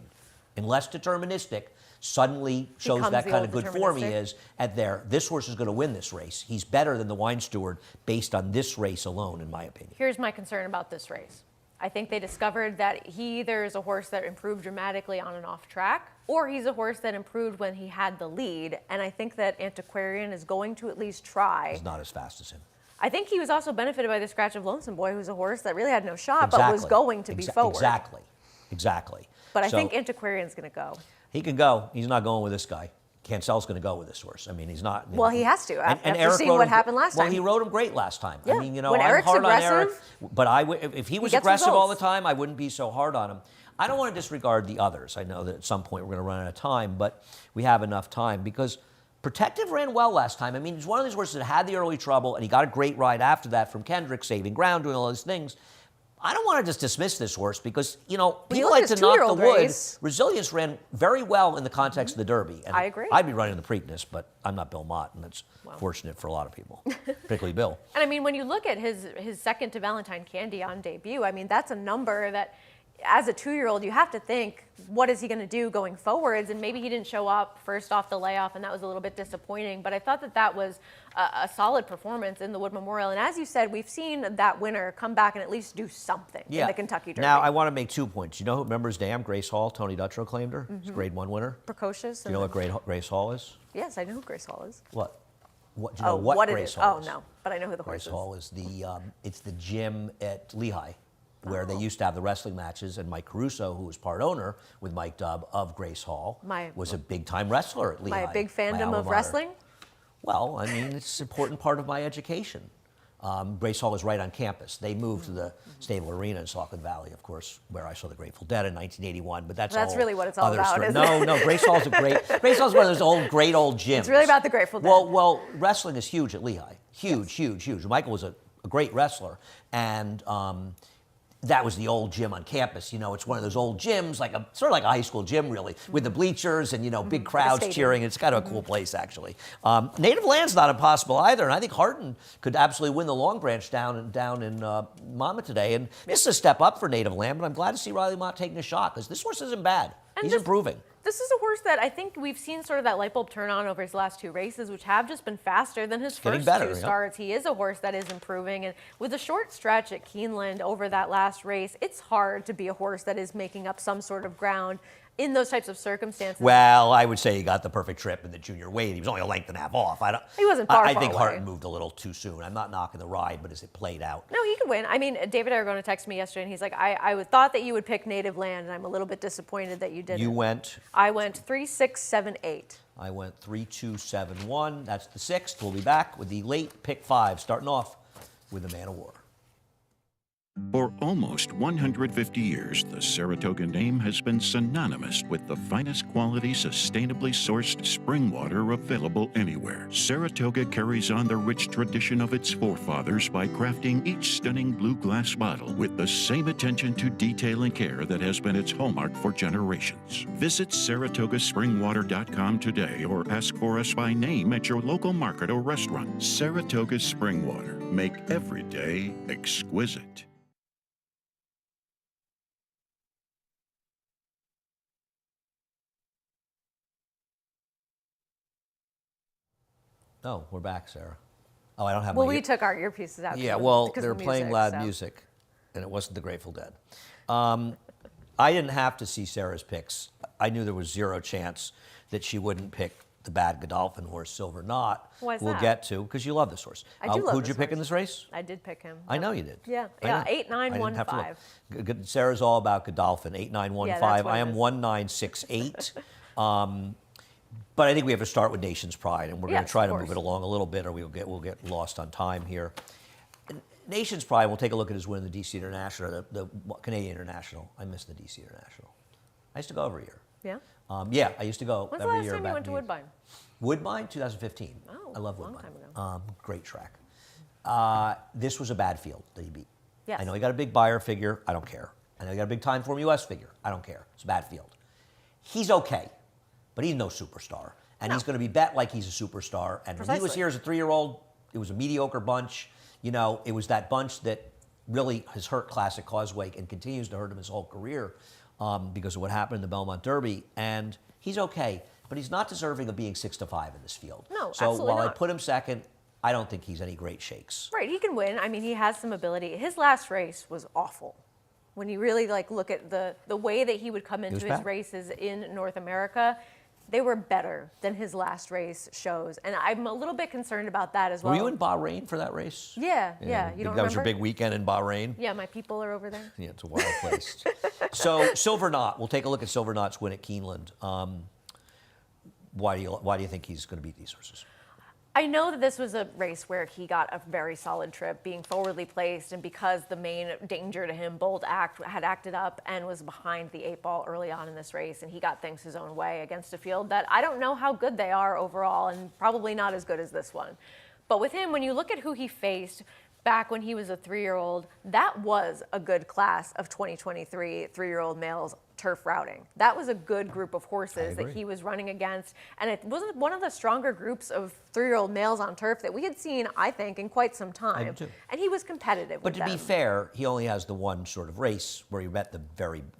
Speaker 2: Unless deterministic suddenly shows
Speaker 3: Becomes
Speaker 2: that
Speaker 3: the
Speaker 2: kind
Speaker 3: old
Speaker 2: of good form he
Speaker 3: deterministic.
Speaker 2: is at there. This horse is going to win this race. He's better than the Wine Steward based on this race alone, in my opinion.
Speaker 3: Here's my concern about this race. I think they discovered that he either is a horse that improved dramatically on and off track, or he's a horse that improved when he had the lead. And I think that Antiquarian is going to at least try.
Speaker 2: He's not as fast as him.
Speaker 3: I think he was also benefited by the scratch of Lonesome Boy, who's a horse that really had no shot, but was going to be forward.
Speaker 2: Exactly.
Speaker 3: But I
Speaker 2: So,
Speaker 3: think Antiquarian's going to go.
Speaker 2: he can go. He's not going with this guy. Cancel's going to go with this horse. I mean, he's not.
Speaker 3: Well, he has to, after
Speaker 2: Eric
Speaker 3: seeing
Speaker 2: rode
Speaker 3: what
Speaker 2: him-
Speaker 3: happened last
Speaker 2: Well,
Speaker 3: time.
Speaker 2: he rode him great last time.
Speaker 3: Yeah.
Speaker 2: I mean,
Speaker 3: When
Speaker 2: I'm
Speaker 3: Eric's
Speaker 2: hard on Eric,
Speaker 3: aggressive,
Speaker 2: but if he was
Speaker 3: gets
Speaker 2: aggressive all the
Speaker 3: results.
Speaker 2: time, I wouldn't be so hard on him. I don't want to disregard the others. I know that at some point we're going to run out of time, but we have enough time because Protective ran well last time. I mean, he's one of these horses that had the early trouble, and he got a great ride after that from Kendrick, saving ground, doing all those things. I don't want to just dismiss this horse because,
Speaker 3: you
Speaker 2: people
Speaker 3: look
Speaker 2: like
Speaker 3: at
Speaker 2: to
Speaker 3: his
Speaker 2: knock the
Speaker 3: 2-year-old
Speaker 2: wood.
Speaker 3: race.
Speaker 2: Resilience ran very well in the context of the Derby. And
Speaker 3: I agree.
Speaker 2: I'd be running the Preakness, but I'm not Bill Mott, and that's fortunate for a lot of people, particularly Bill.
Speaker 3: And I mean, when you look at his second to Valentine Candy on debut, I mean, that's a number that as a 2-year-old, you have to think, what is he going to do going forwards? And maybe he didn't show up first off the layoff, and that was a little bit disappointing. But I thought that was a solid performance in the Wood Memorial. And as you said, we've seen that winner come back and at least do something in the Kentucky Derby.
Speaker 2: Now, I want to make 2 points. You know who remembers Dam? Grace Hall. Tony Dutrow claimed her. She's a Grade 1 winner.
Speaker 3: Precocious.
Speaker 2: Do you know what Grace Hall is?
Speaker 3: Yes, I know who Grace Hall is.
Speaker 2: What? What do you know what Grace Hall is?
Speaker 3: Oh, no, but I know who the horse
Speaker 2: Grace
Speaker 3: is.
Speaker 2: Hall is it's the gym at Lehigh, where they used to have the wrestling matches, and Mike Caruso, who was part owner with Mike Dubb of Grace Hall, was a big-time wrestler at Lehigh.
Speaker 3: My big fandom of wrestling?
Speaker 2: Well, I mean, it's an important part of my education. Grace Hall was right on campus. They moved to the Stable Arena in Saucon Valley, of course, where I saw the Grateful Dead in 1981. But that's
Speaker 3: really what it's all about,
Speaker 2: story.
Speaker 3: isn't it?
Speaker 2: No, Grace Hall's Grace Hall's one of those great old gyms.
Speaker 3: It's really about the Grateful Dead.
Speaker 2: Well, wrestling is huge at Lehigh. Huge. Michael was a great wrestler, and that was the old gym on campus. You know, it's one of those old gyms, sort of like a high school gym, really, with the bleachers and, big crowds cheering. It's kind of a cool place, actually. Native Land's not impossible either, and I think Harton could absolutely win the Long Branch down in Monmouth today. And this is a step up for Native Land, but I'm glad to see Riley Mott taking a shot, because this horse isn't bad. He's improving.
Speaker 3: This is a horse that I think we've seen sort of that light bulb turn on over his last 2 races, which have just been faster than his first 2 starts. He is a horse that is improving. And with a short stretch at Keeneland over that last race, it's hard to be a horse that is making up some sort of ground in those types of circumstances.
Speaker 2: Well, I would say he got the perfect trip in the junior weight. He was only a length and a half off.
Speaker 3: He wasn't far
Speaker 2: I think
Speaker 3: away.
Speaker 2: Harton moved a little too soon. I'm not knocking the ride, but as it played out.
Speaker 3: No, he could win. I mean, David Aragona texted me yesterday, and he's like, I thought that you would pick Native Land, and I'm a little bit disappointed that you didn't.
Speaker 2: You went?
Speaker 3: I went 3, 6, 7, 8.
Speaker 2: I went 3, 2, 7, 1. That's the 6th. We'll be back with the late pick 5, starting off with the Man of War.
Speaker 4: For almost 150 years, the Saratoga name has been synonymous with the finest quality, sustainably sourced spring water available anywhere. Saratoga carries on the rich tradition of its forefathers by crafting each stunning blue glass bottle with the same attention to detail and care that has been its hallmark for generations. Visit SaratogaSpringWater.com today or ask for us by name at your local market or restaurant. Saratoga Spring Water. Make every day exquisite.
Speaker 2: Oh, we're back, Sarah. Oh, I don't have
Speaker 3: Well,
Speaker 2: my
Speaker 3: we took our earpieces out.
Speaker 2: Yeah, well,
Speaker 3: because
Speaker 2: they're
Speaker 3: of the
Speaker 2: playing loud
Speaker 3: so.
Speaker 2: music, and it wasn't the Grateful Dead. I didn't have to see Sarah's picks. I knew there was 0 chance that she wouldn't pick the bad Godolphin horse, Silver Knot.
Speaker 3: Why is
Speaker 2: we'll
Speaker 3: that?
Speaker 2: get to, because you love this horse.
Speaker 3: I do love
Speaker 2: Who'd
Speaker 3: this
Speaker 2: you pick
Speaker 3: horse.
Speaker 2: in this race?
Speaker 3: I did pick him.
Speaker 2: I know you did.
Speaker 3: Yeah,
Speaker 2: I know.
Speaker 3: 8, 9,
Speaker 2: I
Speaker 3: 1,
Speaker 2: didn't have to
Speaker 3: 5.
Speaker 2: look. Sarah's all about Godolphin, 8, 9, 1,
Speaker 3: Yeah,
Speaker 2: 5.
Speaker 3: that's what
Speaker 2: I
Speaker 3: it
Speaker 2: am
Speaker 3: is.
Speaker 2: 1, 9, 6, 8. But I think we have to start with Nation's Pride, and we're going to
Speaker 3: Yes,
Speaker 2: try
Speaker 3: of
Speaker 2: to
Speaker 3: course.
Speaker 2: move it along a little bit, or we'll get lost on time here. Nation's Pride, we'll take a look at his win in the DC International, the Canadian International. I miss the DC International. I used to go every year.
Speaker 3: Yeah?
Speaker 2: Yeah, I used to go
Speaker 3: When's the
Speaker 2: every
Speaker 3: last
Speaker 2: year.
Speaker 3: time you
Speaker 2: back
Speaker 3: went to
Speaker 2: in the-
Speaker 3: Woodbine?
Speaker 2: Woodbine, 2015.
Speaker 3: Oh,
Speaker 2: I love
Speaker 3: long
Speaker 2: Woodbine.
Speaker 3: time ago.
Speaker 2: Great track. This was a bad field that he beat.
Speaker 3: Yes.
Speaker 2: I know he got a big buyer figure. I don't care. I know he got a big Time Form US figure. I don't care. It's a bad field. He's okay, but he's no superstar. And he's going to be bet like he's a superstar. And when he was
Speaker 3: Precisely.
Speaker 2: here as a 3-year-old, it was a mediocre bunch. You know, it was that bunch that really has hurt Classic Causeway and continues to hurt him his whole career because of what happened in the Belmont Derby. And he's okay, but he's not deserving of being 6-5 in this field.
Speaker 3: No,
Speaker 2: so
Speaker 3: absolutely
Speaker 2: while I
Speaker 3: not.
Speaker 2: put him second, I don't think he's any great shakes.
Speaker 3: Right, he can win. I mean, he has some ability. His last race was awful. When you really look at the way that he would come into his
Speaker 2: bad.
Speaker 3: races in North America, they were better than his last race shows. And I'm a little bit concerned about that as well.
Speaker 2: Were you in Bahrain for that race?
Speaker 3: Yeah. You don't
Speaker 2: That was your
Speaker 3: remember?
Speaker 2: big weekend in Bahrain?
Speaker 3: Yeah, my people are over there.
Speaker 2: Yeah, it's a wild place. So Silver Knot, we'll take a look at Silver Knot's win at Keeneland. Why do you think he's going to beat these horses?
Speaker 3: I know that this was a race where he got a very solid trip, being forwardly placed, and because the main danger to him, Bold Act, had acted up and was behind the 8 ball early on in this race, and he got things his own way against a field that I don't know how good they are overall, and probably not as good as this one. But with him, when you look at who he faced, back when he was a 3-year-old, that was a good class of 2023 3-year-old males turf routing. That was a good group of horses that he was running against. And it was one of the stronger groups of 3-year-old males on turf that we had seen, I think, in quite some time. And he was competitive
Speaker 2: But
Speaker 3: with
Speaker 2: to be fair, he only has the one sort of race where he met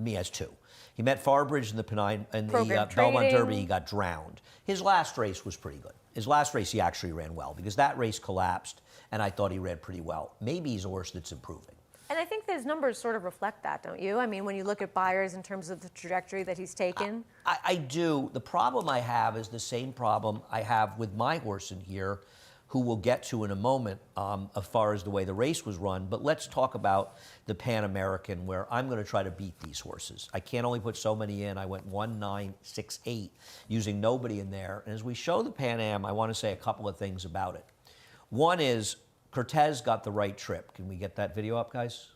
Speaker 2: he has two. He met Farbridge in the Belmont Derby, he got drowned. His last race was pretty good. His last race he actually ran well because that race collapsed and I thought he ran pretty well. Maybe he's a horse that's improving.
Speaker 3: And I think his numbers sort of reflect that, don't you? I mean, when you look at Byers in terms of the trajectory that he's taken.
Speaker 2: I do. The problem I have is the same problem I have with my horse in here, who we'll get to in a moment as far as the way the race was run. But let's talk about the Pan American, where I'm going to try to beat these horses. I can't only put so many in. I went 1, 9, 6, 8, using nobody in there. And as we show the Pan Am, I want to say a couple of things about it. One is Cortez got the right trip. Can we get that video up, guys?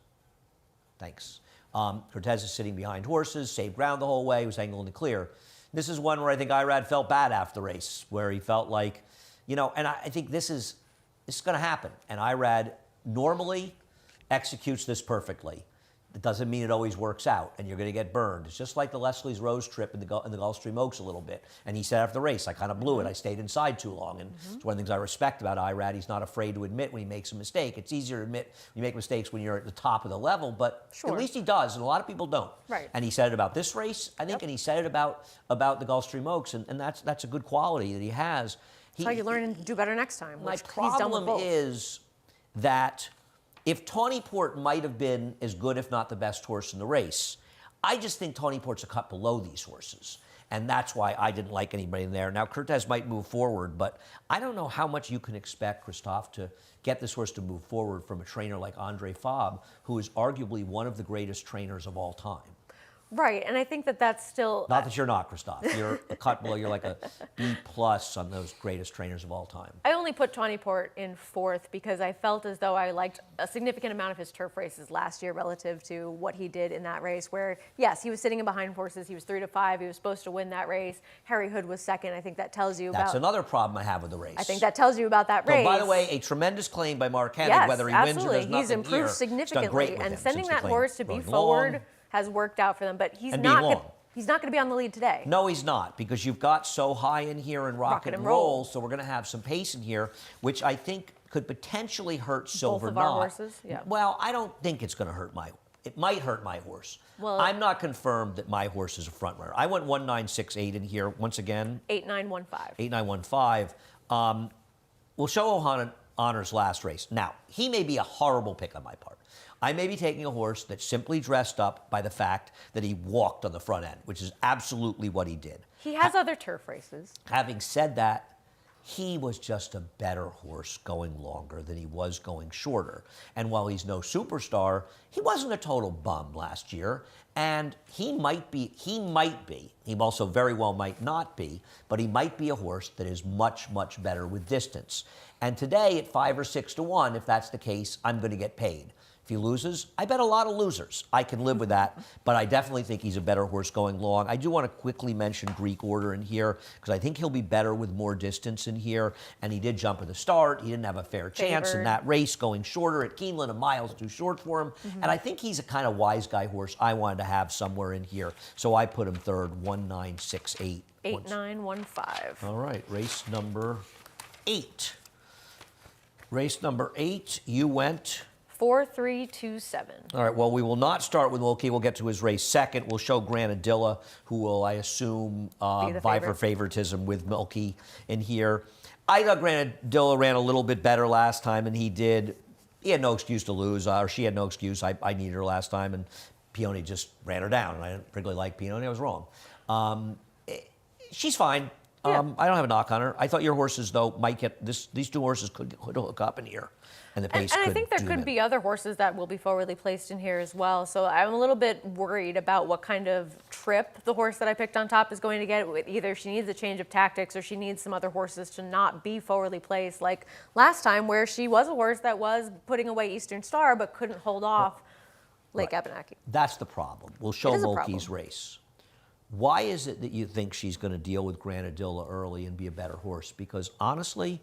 Speaker 2: Thanks. Cortez is sitting behind horses, saved ground the whole way, he was angled in the clear. This is one where I think Irad felt bad after the race, where he felt like, you know, and I think this is going to happen. And Irad normally executes this perfectly. It doesn't mean it always works out, and you're going to get burned. It's just like the Leslie's Rose trip in the Gulfstream Oaks a little bit. And he said after the race, I kind of blew it. I stayed inside too long. And it's one of the things I respect about Irad. He's not afraid to admit when he makes a mistake. It's easier to admit when you make mistakes when you're at the top of the level, but at least he does, and a lot of people don't.
Speaker 3: Right.
Speaker 2: And he said it about this race, I think, and he said it about the Gulfstream Oaks, and that's a good quality that he has.
Speaker 3: That's how you learn and do better next time.
Speaker 2: My problem is that if Tawny Port might have been as good, if not the best horse in the race, I just think Tawny Port's a cut below these horses. And that's why I didn't like anybody in there. Now, Cortez might move forward, but I don't know how much you can expect, Christophe, to get this horse to move forward from a trainer like Andre Fabre, who is arguably one of the greatest trainers of all time.
Speaker 3: Right, and I think that that's still...
Speaker 2: Not that you're not, Christophe. You're a cut below. You're like a B+ on those greatest trainers of all time.
Speaker 3: I only put Tawny Port in 4th because I felt as though I liked a significant amount of his turf races last year relative to what he did in that race where, yes, he was sitting in behind horses. He was 3-5. He was supposed to win that race. Harry Hood was 2nd. I think that tells you about...
Speaker 2: That's another problem I have with the race.
Speaker 3: I think that tells you about that race.
Speaker 2: So, by the way, a tremendous claim by Mark Hennig,
Speaker 3: yes,
Speaker 2: whether he
Speaker 3: absolutely.
Speaker 2: wins or does nothing
Speaker 3: He's improved
Speaker 2: here,
Speaker 3: significantly, and sending that horse to be
Speaker 2: Going
Speaker 3: forward
Speaker 2: long.
Speaker 3: has worked out for them. But he's
Speaker 2: And
Speaker 3: not
Speaker 2: being long.
Speaker 3: he's not going to be on the lead today.
Speaker 2: No, he's not, because you've got So High in here and Rocket and Roll, so we're going to have some pace in here, which I think could potentially hurt Silver
Speaker 3: Both of our
Speaker 2: Knot.
Speaker 3: horses? Yeah.
Speaker 2: Well, I don't think it's going to hurt it might hurt my horse. Well, I'm not confirmed that my horse is a front runner. I went 1, 9, 6, 8 in here once again.
Speaker 3: 8, 9, 1, 5.
Speaker 2: 8, 9, 1, 5. We'll show Honor's last race. Now, he may be a horrible pick on my part. I may be taking a horse that's simply dressed up by the fact that he walked on the front end, which is absolutely what he did.
Speaker 3: He has other turf races.
Speaker 2: Having said that, he was just a better horse going longer than he was going shorter. And while he's no superstar, he wasn't a total bum last year. And he might be, he also very well might not be, but he might be a horse that is much, much better with distance. And today at 5 or 6 to 1, if that's the case, I'm going to get paid. If he loses, I bet a lot of losers. I can live with that, but I definitely think he's a better horse going long. I do want to quickly mention Greek Order in here because I think he'll be better with more distance in here, and he did jump at the start. He didn't have a fair chance in that race going shorter at Keeneland. A mile's too short for him, and I think he's a kind of wise guy horse I wanted to have somewhere in here, so I put him 3rd, 1, 9, 6, 8.
Speaker 3: 8, 9, 1, 5.
Speaker 2: All right, race number 8. Race number 8, you went...
Speaker 3: 4, 3, 2, 7.
Speaker 2: All right, well, we will not start with Wilkie. We'll get to his race second. We'll show Granadilla, who will, I assume, vie for favoritism with Milky in here. I thought Granadilla ran a little bit better last time, and he did. He had no excuse to lose, or she had no excuse. I needed her last time, and Peony just ran her down, and I didn't particularly like Peony. I was wrong. She's fine. I don't have a knock on her. I thought your horses, though, might get this. These two horses could hook up in here. And the pace
Speaker 3: and I think there could be other horses that will be forwardly placed in here as well. So I'm a little bit worried about what kind of trip the horse that I picked on top is going to get. Either she needs a change of tactics or she needs some other horses to not be forwardly placed. Like last time where she was a horse that was putting away Eastern Star but couldn't hold off Lake Abenaki.
Speaker 2: That's the problem. We'll show Mulkey's race. Why is it that you think she's going to deal with Granadilla early and be a better horse? Because honestly,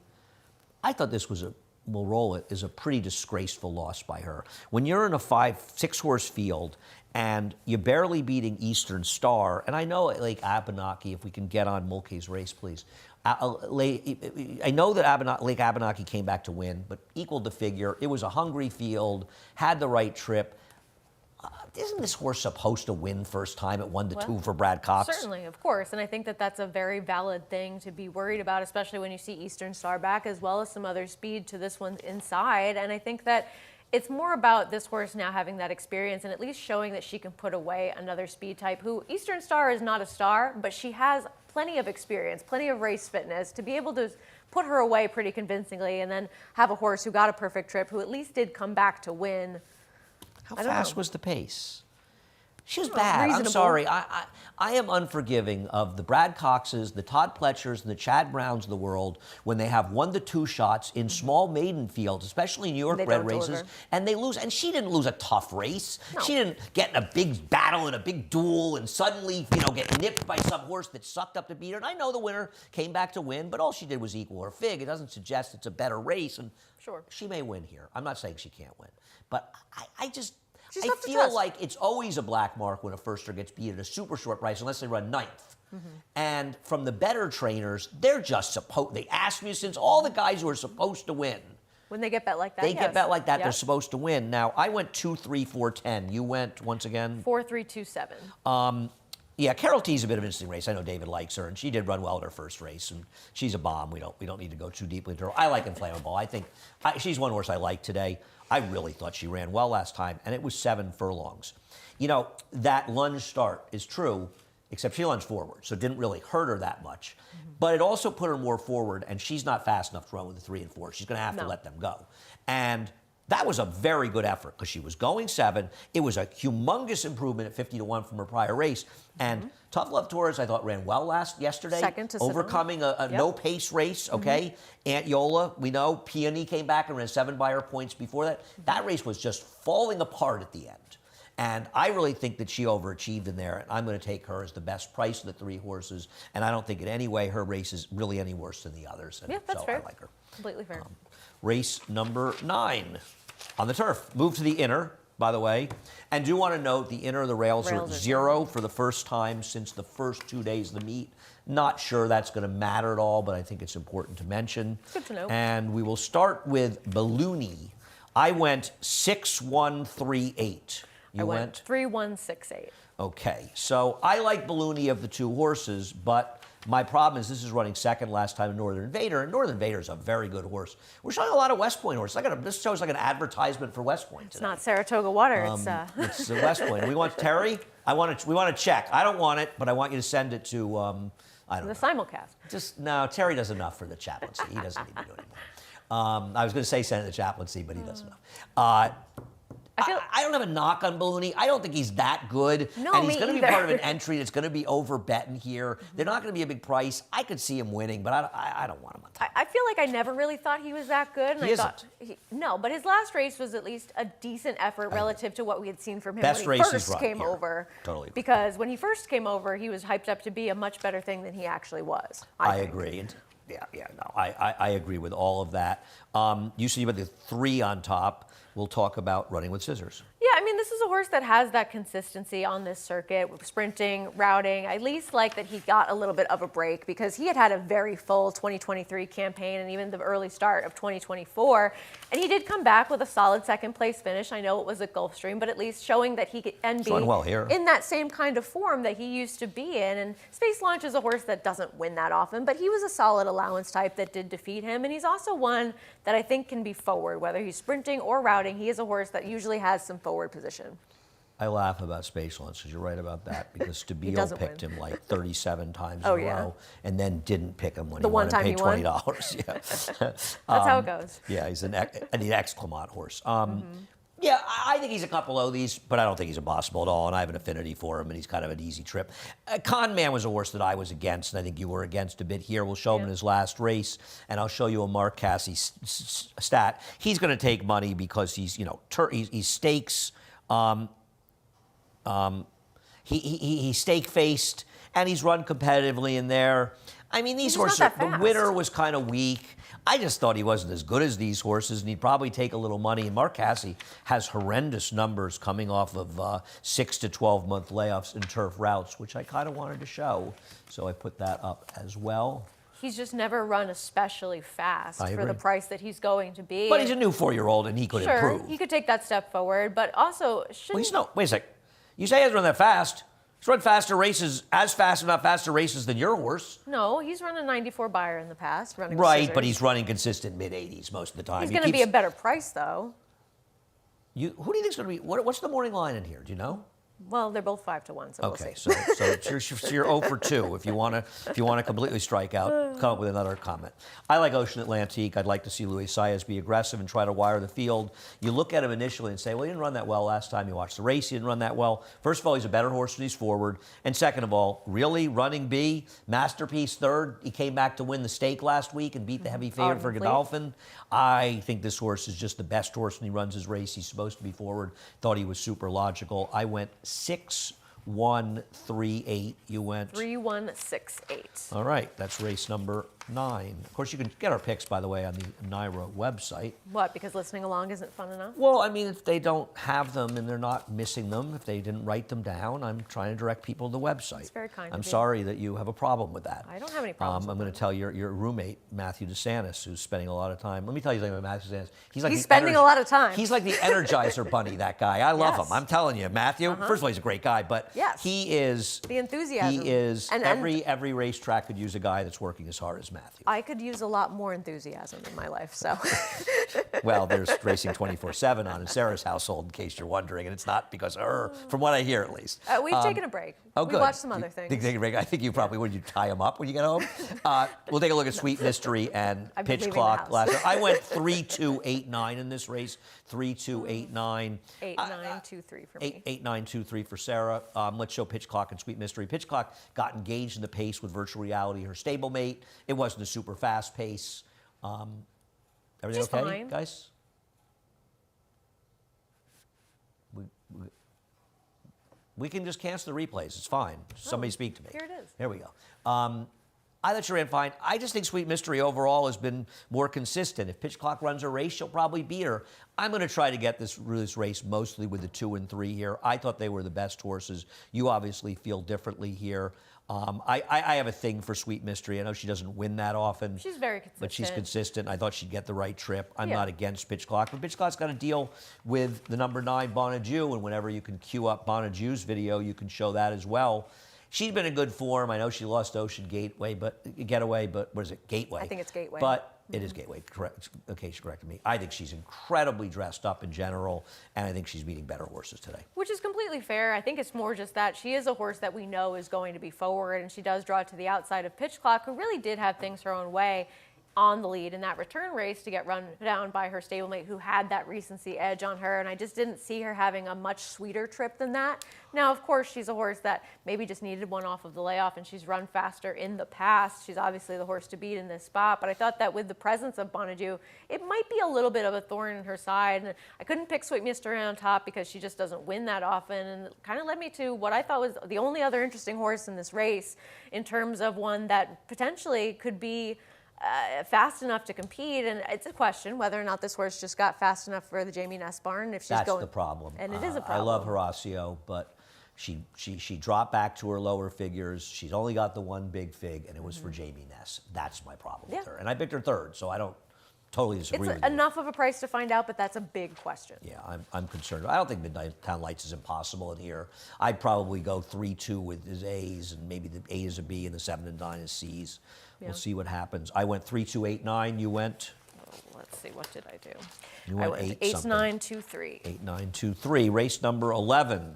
Speaker 2: I thought this was a will roll it, is a pretty disgraceful loss by her. When you're in a 5-6 horse field and you're barely beating Eastern Star, and I know Lake Abenaki, if we can get on Mulcahy's race, please. I know that Lake Abenaki came back to win, but equaled the figure. It was a hungry field, had the right trip. Isn't this horse supposed to win first time at 1-2 for Brad Cox?
Speaker 3: Certainly, of course. And I think that that's a very valid thing to be worried about, especially when you see Eastern Star back, as well as some other speed to this one's inside. And I think that it's more about this horse now having that experience and at least showing that she can put away another speed type who Eastern Star is not a star, but she has plenty of experience, plenty of race fitness to be able to put her away pretty convincingly and then have a horse who got a perfect trip, who at least did come back to win.
Speaker 2: How fast was the pace? She was bad.
Speaker 3: Reasonable.
Speaker 2: I'm sorry. I am unforgiving of the Brad Coxes, the Todd Pletchers, and the Chad Browns of the world when they have 1-2 shots in small maiden fields, especially New York bred races,
Speaker 3: deliver.
Speaker 2: and they lose. And she didn't lose a tough race.
Speaker 3: No.
Speaker 2: She didn't get in a big battle in a big duel and suddenly, get nipped by some horse that sucked up to beat her. And I know the winner came back to win, but all she did was equal her fig. It doesn't suggest it's a better race, and
Speaker 3: Sure.
Speaker 2: she may win here. I'm not saying she can't win, but I just.
Speaker 3: She's
Speaker 2: I
Speaker 3: tough to
Speaker 2: feel
Speaker 3: trust.
Speaker 2: like it's always a black mark when a firster gets beat at a super short price, unless they run ninth. And from the better trainers, they're just supposed. The Asmussens, all the guys who are supposed to win,
Speaker 3: When they get bet like that,
Speaker 2: they get bet like that.
Speaker 3: Yep.
Speaker 2: They're supposed to win. Now I went 2, 3, 4, 10. You went once again.
Speaker 3: 4, 3, 2, 7.
Speaker 2: Yeah, Carol T's a bit of an interesting race. I know David likes her, and she did run well in her first race, and she's a bomb. We don't need to go too deeply into her. I like Inflammable. I think she's one horse I like today. I really thought she ran well last time, and it was 7 furlongs. That lunge start is true, except she lunged forward, so it didn't really hurt her that much. But it also put her more forward, and she's not fast enough to run with the 3 and 4. She's going to have to let them go. And that was a very good effort because she was going 7. It was a humongous improvement at 50-1 from her prior race. And Tough Love Torres, I thought, ran well yesterday.
Speaker 3: Second to
Speaker 2: overcoming a no-pace race, okay? Aunt Yola, we know. Peony came back and ran 7 by her points before that. That race was just falling apart at the end. And I really think that she overachieved in there, and I'm going to take her as the best price of the 3 horses. And I don't think in any way her race is really any worse than the others. And
Speaker 3: Yeah, that's
Speaker 2: so
Speaker 3: fair.
Speaker 2: I like her.
Speaker 3: Completely fair.
Speaker 2: Race number 9 on the turf. Move to the inner, by the way. And do want to note the inner, the rails are at 0 for the first time since the first 2 days of the meet. Not sure that's going to matter at all, but I think it's important to mention.
Speaker 3: Good to know.
Speaker 2: And we will start with Balloony. I went 6-1-3-8. You
Speaker 3: I went 3-1-6-8.
Speaker 2: Okay, so I like Balloony of the 2 horses, but my problem is this is running second last time in Northern Invader, and Northern Invader is a very good horse. We're showing a lot of West Point horses. This shows like an advertisement for West Point today.
Speaker 3: It's not Saratoga water.
Speaker 2: It's West Point. We want Terry. We want to check. I don't want it, but I want you to send it to I don't know.
Speaker 3: The simulcast.
Speaker 2: No, Terry does enough for the chaplaincy. He doesn't need to do anymore. I was going to say send it to the chaplaincy, but he does enough. I don't have a knock on Balloony. I don't think he's that good.
Speaker 3: No,
Speaker 2: and he's
Speaker 3: me
Speaker 2: going to be
Speaker 3: either.
Speaker 2: part of an entry that's going to be over betting here. They're not going to be a big price. I could see him winning, but I don't want him on top.
Speaker 3: I feel like I never really thought he was that good. And
Speaker 2: He
Speaker 3: I thought no, but his last race was at least a decent effort relative to what we had seen from him
Speaker 2: Best
Speaker 3: when he
Speaker 2: race he's
Speaker 3: first
Speaker 2: run
Speaker 3: came
Speaker 2: here.
Speaker 3: over.
Speaker 2: Totally.
Speaker 3: Because when he first came over, he was hyped up to be a much better thing than he actually was.
Speaker 2: I
Speaker 3: think.
Speaker 2: agree. And I agree with all of that. You see about the 3 on top. We'll talk about Running with Scissors.
Speaker 3: Yeah, I mean, this is a horse that has that consistency on this circuit, with sprinting, routing. I at least like that he got a little bit of a break because he had a very full 2023 campaign and even the early start of 2024. And he did come back with a solid second place finish. I know it was at Gulfstream, but at least showing that he can be
Speaker 2: Run well here.
Speaker 3: in that same kind of form that he used to be in. And Space Launch is a horse that doesn't win that often, but he was a solid allowance type that did defeat him. And he's also one that I think can be forward, whether he's sprinting or routing. He is a horse that usually has some forward position.
Speaker 2: I laugh about Space Launch because you're right about that. Because Stabile picked him like 37 times in a row, and then didn't pick him when
Speaker 3: The
Speaker 2: he
Speaker 3: one
Speaker 2: won
Speaker 3: time
Speaker 2: and paid
Speaker 3: he won?
Speaker 2: $20. Yeah,
Speaker 3: That's how it goes.
Speaker 2: Yeah, he's an ex-Clement horse. Yeah, I think he's a couple of these, but I don't think he's impossible at all, and I have an affinity for him, and he's kind of an easy trip. Con Man was a horse that I was against, and I think you were against a bit here. We'll show him in his last race, and I'll show you a Mark Cassey stat. He's going to take money because he's stakes. He stake-faced, and he's run competitively in there. I mean, these
Speaker 3: He's just
Speaker 2: horses,
Speaker 3: not that
Speaker 2: the
Speaker 3: fast.
Speaker 2: winner was kind of weak. I just thought he wasn't as good as these horses, and he'd probably take a little money. And Mark Cassie has horrendous numbers coming off of 6 to 12-month layoffs in turf routes, which I kind of wanted to show. So I put that up as well.
Speaker 3: He's just never run especially fast
Speaker 2: I
Speaker 3: for
Speaker 2: agree.
Speaker 3: the price that he's going to be.
Speaker 2: But he's a new 4-year-old, and he could
Speaker 3: Sure,
Speaker 2: improve.
Speaker 3: he could take that step forward, but also
Speaker 2: Well,
Speaker 3: shouldn't.
Speaker 2: he's no, wait a sec. You say he hasn't run that fast. He's run faster races, as fast, if not faster races than your horse.
Speaker 3: No, he's run a 94 buyer in the past, running with
Speaker 2: Right, but
Speaker 3: scissors.
Speaker 2: he's running consistent mid-80s most of the time.
Speaker 3: He's
Speaker 2: He
Speaker 3: going to be
Speaker 2: keeps-
Speaker 3: a better price, though.
Speaker 2: who do you think's going to be? What's the morning line in here? Do you know?
Speaker 3: Well, they're both 5 to 1, so
Speaker 2: Okay,
Speaker 3: we'll see.
Speaker 2: so you're 0 for 2. If you want to completely strike out, come up with another comment. I like Ocean Atlantique. I'd like to see Luis Saez be aggressive and try to wire the field. You look at him initially and say, well, he didn't run that well last time you watched the race. He didn't run that well. First of all, he's a better horse when he's forward. And second of all, really running B, Masterpiece third. He came back to win the stake last week and beat the heavy favorite for
Speaker 3: Obviously.
Speaker 2: Godolphin. I think this horse is just the best horse when he runs his race. He's supposed to be forward. Thought he was super logical. I went 6-1-3-8. You went
Speaker 3: 3168.
Speaker 2: all right, that's race number 9. Of course, you can get our picks, by the way, on the NYRA website.
Speaker 3: What, because listening along isn't fun enough?
Speaker 2: Well, I mean, if they don't have them and they're not missing them, if they didn't write them down, I'm trying to direct people to the website.
Speaker 3: That's very kind
Speaker 2: I'm
Speaker 3: of you.
Speaker 2: sorry that you have a problem with that.
Speaker 3: I don't have any problems
Speaker 2: I'm
Speaker 3: with
Speaker 2: going to tell your roommate, Matthew DeSantis, who's spending a lot of time. Let me tell you something about Matthew DeSantis. He's
Speaker 3: He's spending a lot of time.
Speaker 2: He's like the Energizer Bunny, that guy. I love
Speaker 3: Yes.
Speaker 2: him. I'm telling you, Matthew. First of all, he's a great guy, but
Speaker 3: Yes.
Speaker 2: he is
Speaker 3: The enthusiasm.
Speaker 2: He is
Speaker 3: And
Speaker 2: every racetrack could use a guy that's working as hard as Matthew.
Speaker 3: I could use a lot more enthusiasm in my life, so.
Speaker 2: Well, there's racing 24/7 on in Sarah's household, in case you're wondering, and it's not because of her, from what I hear at least.
Speaker 3: We've taken a break.
Speaker 2: Oh,
Speaker 3: we
Speaker 2: good.
Speaker 3: watched some other things.
Speaker 2: Take a break. I think you probably would. You tie them up when you get home. We'll take a look at Sweet Mystery and
Speaker 3: I've been
Speaker 2: Pitch
Speaker 3: leaving the
Speaker 2: Clock.
Speaker 3: house.
Speaker 2: Last. I went 3-2-8-9 in this race. 3-2-8-9.
Speaker 3: 8-9-2-3 for me.
Speaker 2: 8-9-2-3 for Sarah. Let's show Pitch Clock and Sweet Mystery. Pitch Clock got engaged in the pace with Virtual Reality, her stablemate. It wasn't a super fast pace. Everything
Speaker 3: Just
Speaker 2: okay,
Speaker 3: fine.
Speaker 2: guys? We can just cancel the replays. It's fine. Somebody speak to me.
Speaker 3: here it is.
Speaker 2: Here we go. I thought she ran fine. I just think Sweet Mystery overall has been more consistent. If Pitch Clock runs a race, she'll probably beat her. I'm going to try to get this race mostly with the 2 and 3 here. I thought they were the best horses. You obviously feel differently here. I have a thing for Sweet Mystery. I know she doesn't win that often.
Speaker 3: She's very consistent.
Speaker 2: But she's consistent. I thought she'd get the right trip. I'm
Speaker 3: Yeah.
Speaker 2: not against Pitch Clock, but Pitch Clock's got to deal with the number 9 Bonadju, and whenever you can queue up Bonadju's video, you can show that as well. She's been in good form. I know she lost Ocean Getaway, but what is it? Gateway.
Speaker 3: I think it's Gateway.
Speaker 2: But it is Gateway, correct. Okay, she corrected me. I think she's incredibly dressed up in general, and I think she's beating better horses today.
Speaker 3: Which is completely fair. I think it's more just that she is a horse that we know is going to be forward, and she does draw to the outside of Pitch Clock, who really did have things her own way on the lead in that return race to get run down by her stablemate who had that recency edge on her, and I just didn't see her having a much sweeter trip than that. Now, of course, she's a horse that maybe just needed one off of the layoff, and she's run faster in the past. She's obviously the horse to beat in this spot, but I thought that with the presence of Bonadju, it might be a little bit of a thorn in her side, and I couldn't pick Sweet Mystery on top because she just doesn't win that often, and it kind of led me to what I thought was the only other interesting horse in this race in terms of one that potentially could be fast enough to compete, and it's a question whether or not this horse just got fast enough for the Jamie Ness barn. If she's
Speaker 2: That's
Speaker 3: going,
Speaker 2: the problem.
Speaker 3: and it is a
Speaker 2: I
Speaker 3: problem.
Speaker 2: love Horacio, but she dropped back to her lower figures. She's only got the one big fig, and it was for Jamie Ness. That's my problem with
Speaker 3: Mm-hmm. Yeah.
Speaker 2: her. And I picked her third, so I don't totally disagree
Speaker 3: It's
Speaker 2: with you.
Speaker 3: enough of a price to find out, but that's a big question.
Speaker 2: Yeah, I'm concerned. I don't think Midnight Town Lights is impossible in here. I'd probably go 3-2 with his A's, and maybe the A is a B and the 7 and 9 is C's.
Speaker 3: Yeah.
Speaker 2: We'll see what happens. I went 3-2-8-9. You went
Speaker 3: Let's see, what did I do?
Speaker 2: You
Speaker 3: I
Speaker 2: went
Speaker 3: went
Speaker 2: 8 something.
Speaker 3: 8-9-2-3.
Speaker 2: 8-9-2-3. Race number 11.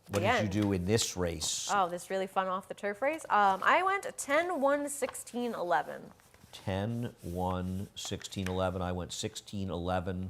Speaker 2: What
Speaker 3: Again.
Speaker 2: did you do in this race?
Speaker 3: Oh, this really fun off the turf race. I went 10-1-16-11.
Speaker 2: 10-1-16-11. I went 16-11.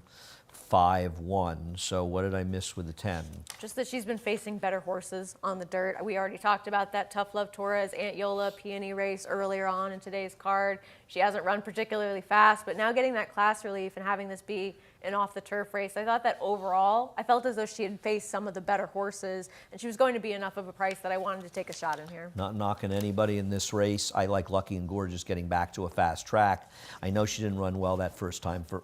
Speaker 2: 5-1. So what did I miss with the 10?
Speaker 3: Just that she's been facing better horses on the dirt. We already talked about that Tough Love Torres, Aunt Yola, Peony race earlier on in today's card. She hasn't run particularly fast, but now getting that class relief and having this be an off-the-turf race. I thought that overall, I felt as though she had faced some of the better horses, and she was going to be enough of a price that I wanted to take a shot in here.
Speaker 2: Not knocking anybody in this race. I like Lucky and Gorgeous getting back to a fast track. I know she didn't run well that first time for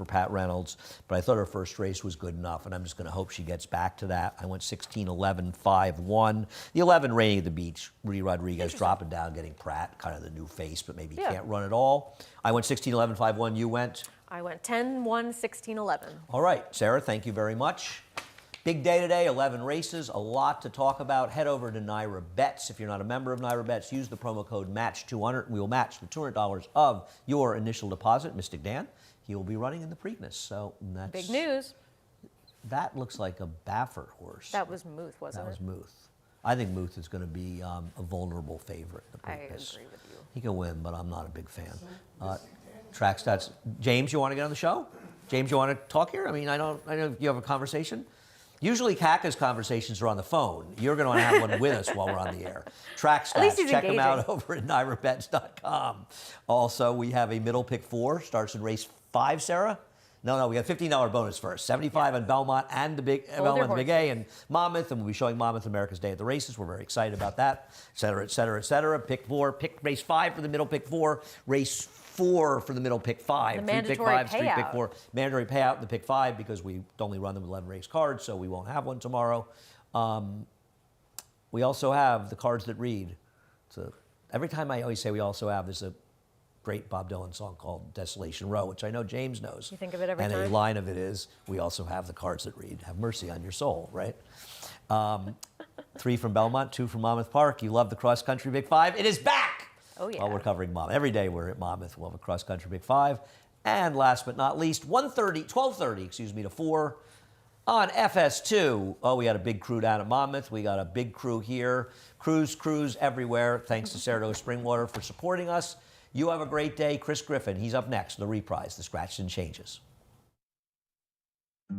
Speaker 2: Pat Reynolds, but I thought her first race was good enough, and I'm just going to hope she gets back to that. I went 16-11-5-1. The 11 Rainy at the Beach, Ree Rodriguez dropping down, getting Pratt, kind of the new face, but maybe can't run at all. I went 16-11-5-1. You went?
Speaker 3: I went 10-1-16-11.
Speaker 2: All right, Sarah, thank you very much. Big day today, 11 races, a lot to talk about. Head over to Naira Bets. If you're not a member of Naira Bets, use the promo code MATCH200. We will match the $200 of your initial deposit. Mystic Dan, he will be running in the Preakness. So that's
Speaker 3: Big news.
Speaker 2: That looks like a Baffert horse.
Speaker 3: That was Muth, wasn't it?
Speaker 2: That was Muth. I think Muth is going to be a vulnerable favorite in the
Speaker 3: I
Speaker 2: Preakness.
Speaker 3: agree with you.
Speaker 2: He can win, but I'm not a big fan. Track stats. James, you want to get on the show? James, you want to talk here? I mean, I know you have a conversation. Usually Kaka's conversations are on the phone. You're going to want to have one with us while we're on the air. Track
Speaker 3: At least
Speaker 2: stats,
Speaker 3: he's
Speaker 2: check them out
Speaker 3: engaging.
Speaker 2: over at NairaBets.com. Also, we have a middle pick 4, starts in race 5, Sarah? No, we got $15 bonus first. 75 on Belmont and the Big Belmont, the Big A, and Monmouth, and we'll be showing Monmouth America's Day at the races. We're very excited about that, et cetera, et cetera, et cetera. Pick 4, pick race 5 for the middle pick 4, race 4 for the middle pick 5.
Speaker 3: The
Speaker 2: 3 pick
Speaker 3: mandatory
Speaker 2: 5s, 3 pick
Speaker 3: payout.
Speaker 2: 4. Mandatory payout in the pick 5 because we only run them with 11 race cards, so we won't have one tomorrow. We also have the cards that read. So every time I always say we also have, there's a great Bob Dylan song called Desolation Row, which I know James knows.
Speaker 3: You think of it every
Speaker 2: and
Speaker 3: time?
Speaker 2: a line of it is, we also have the cards that read, have mercy on your soul, right? 3 from Belmont, 2 from Monmouth Park. You love the cross country Big 5. It is back!
Speaker 3: Oh, yeah.
Speaker 2: Well, we're covering Monmouth. Every day we're at Monmouth. We'll have a cross country Big 5. And last but not least, 12:30 to 4 on FS2. Oh, we had a big crew down at Monmouth. We got a big crew here. Crews everywhere. Thanks to Saratoga Springwater for supporting us. You have a great day. Chris Griffin, he's up next. The reprise, the scratches and changes.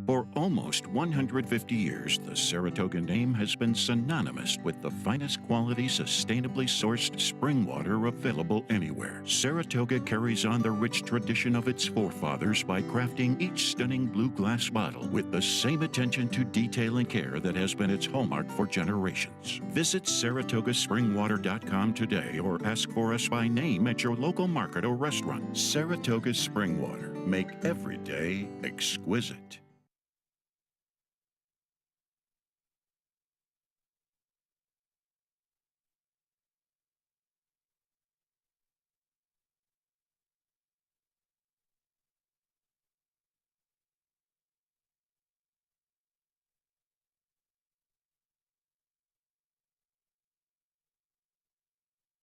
Speaker 4: For almost 150 years, the Saratoga name has been synonymous with the finest quality, sustainably sourced spring water available anywhere. Saratoga carries on the rich tradition of its forefathers by crafting each stunning blue glass bottle with the same attention to detail and care that has been its hallmark for generations. Visit SaratogaSpringwater.com today or ask for us by name at your local market or restaurant. Saratoga Spring Water. Make every day exquisite.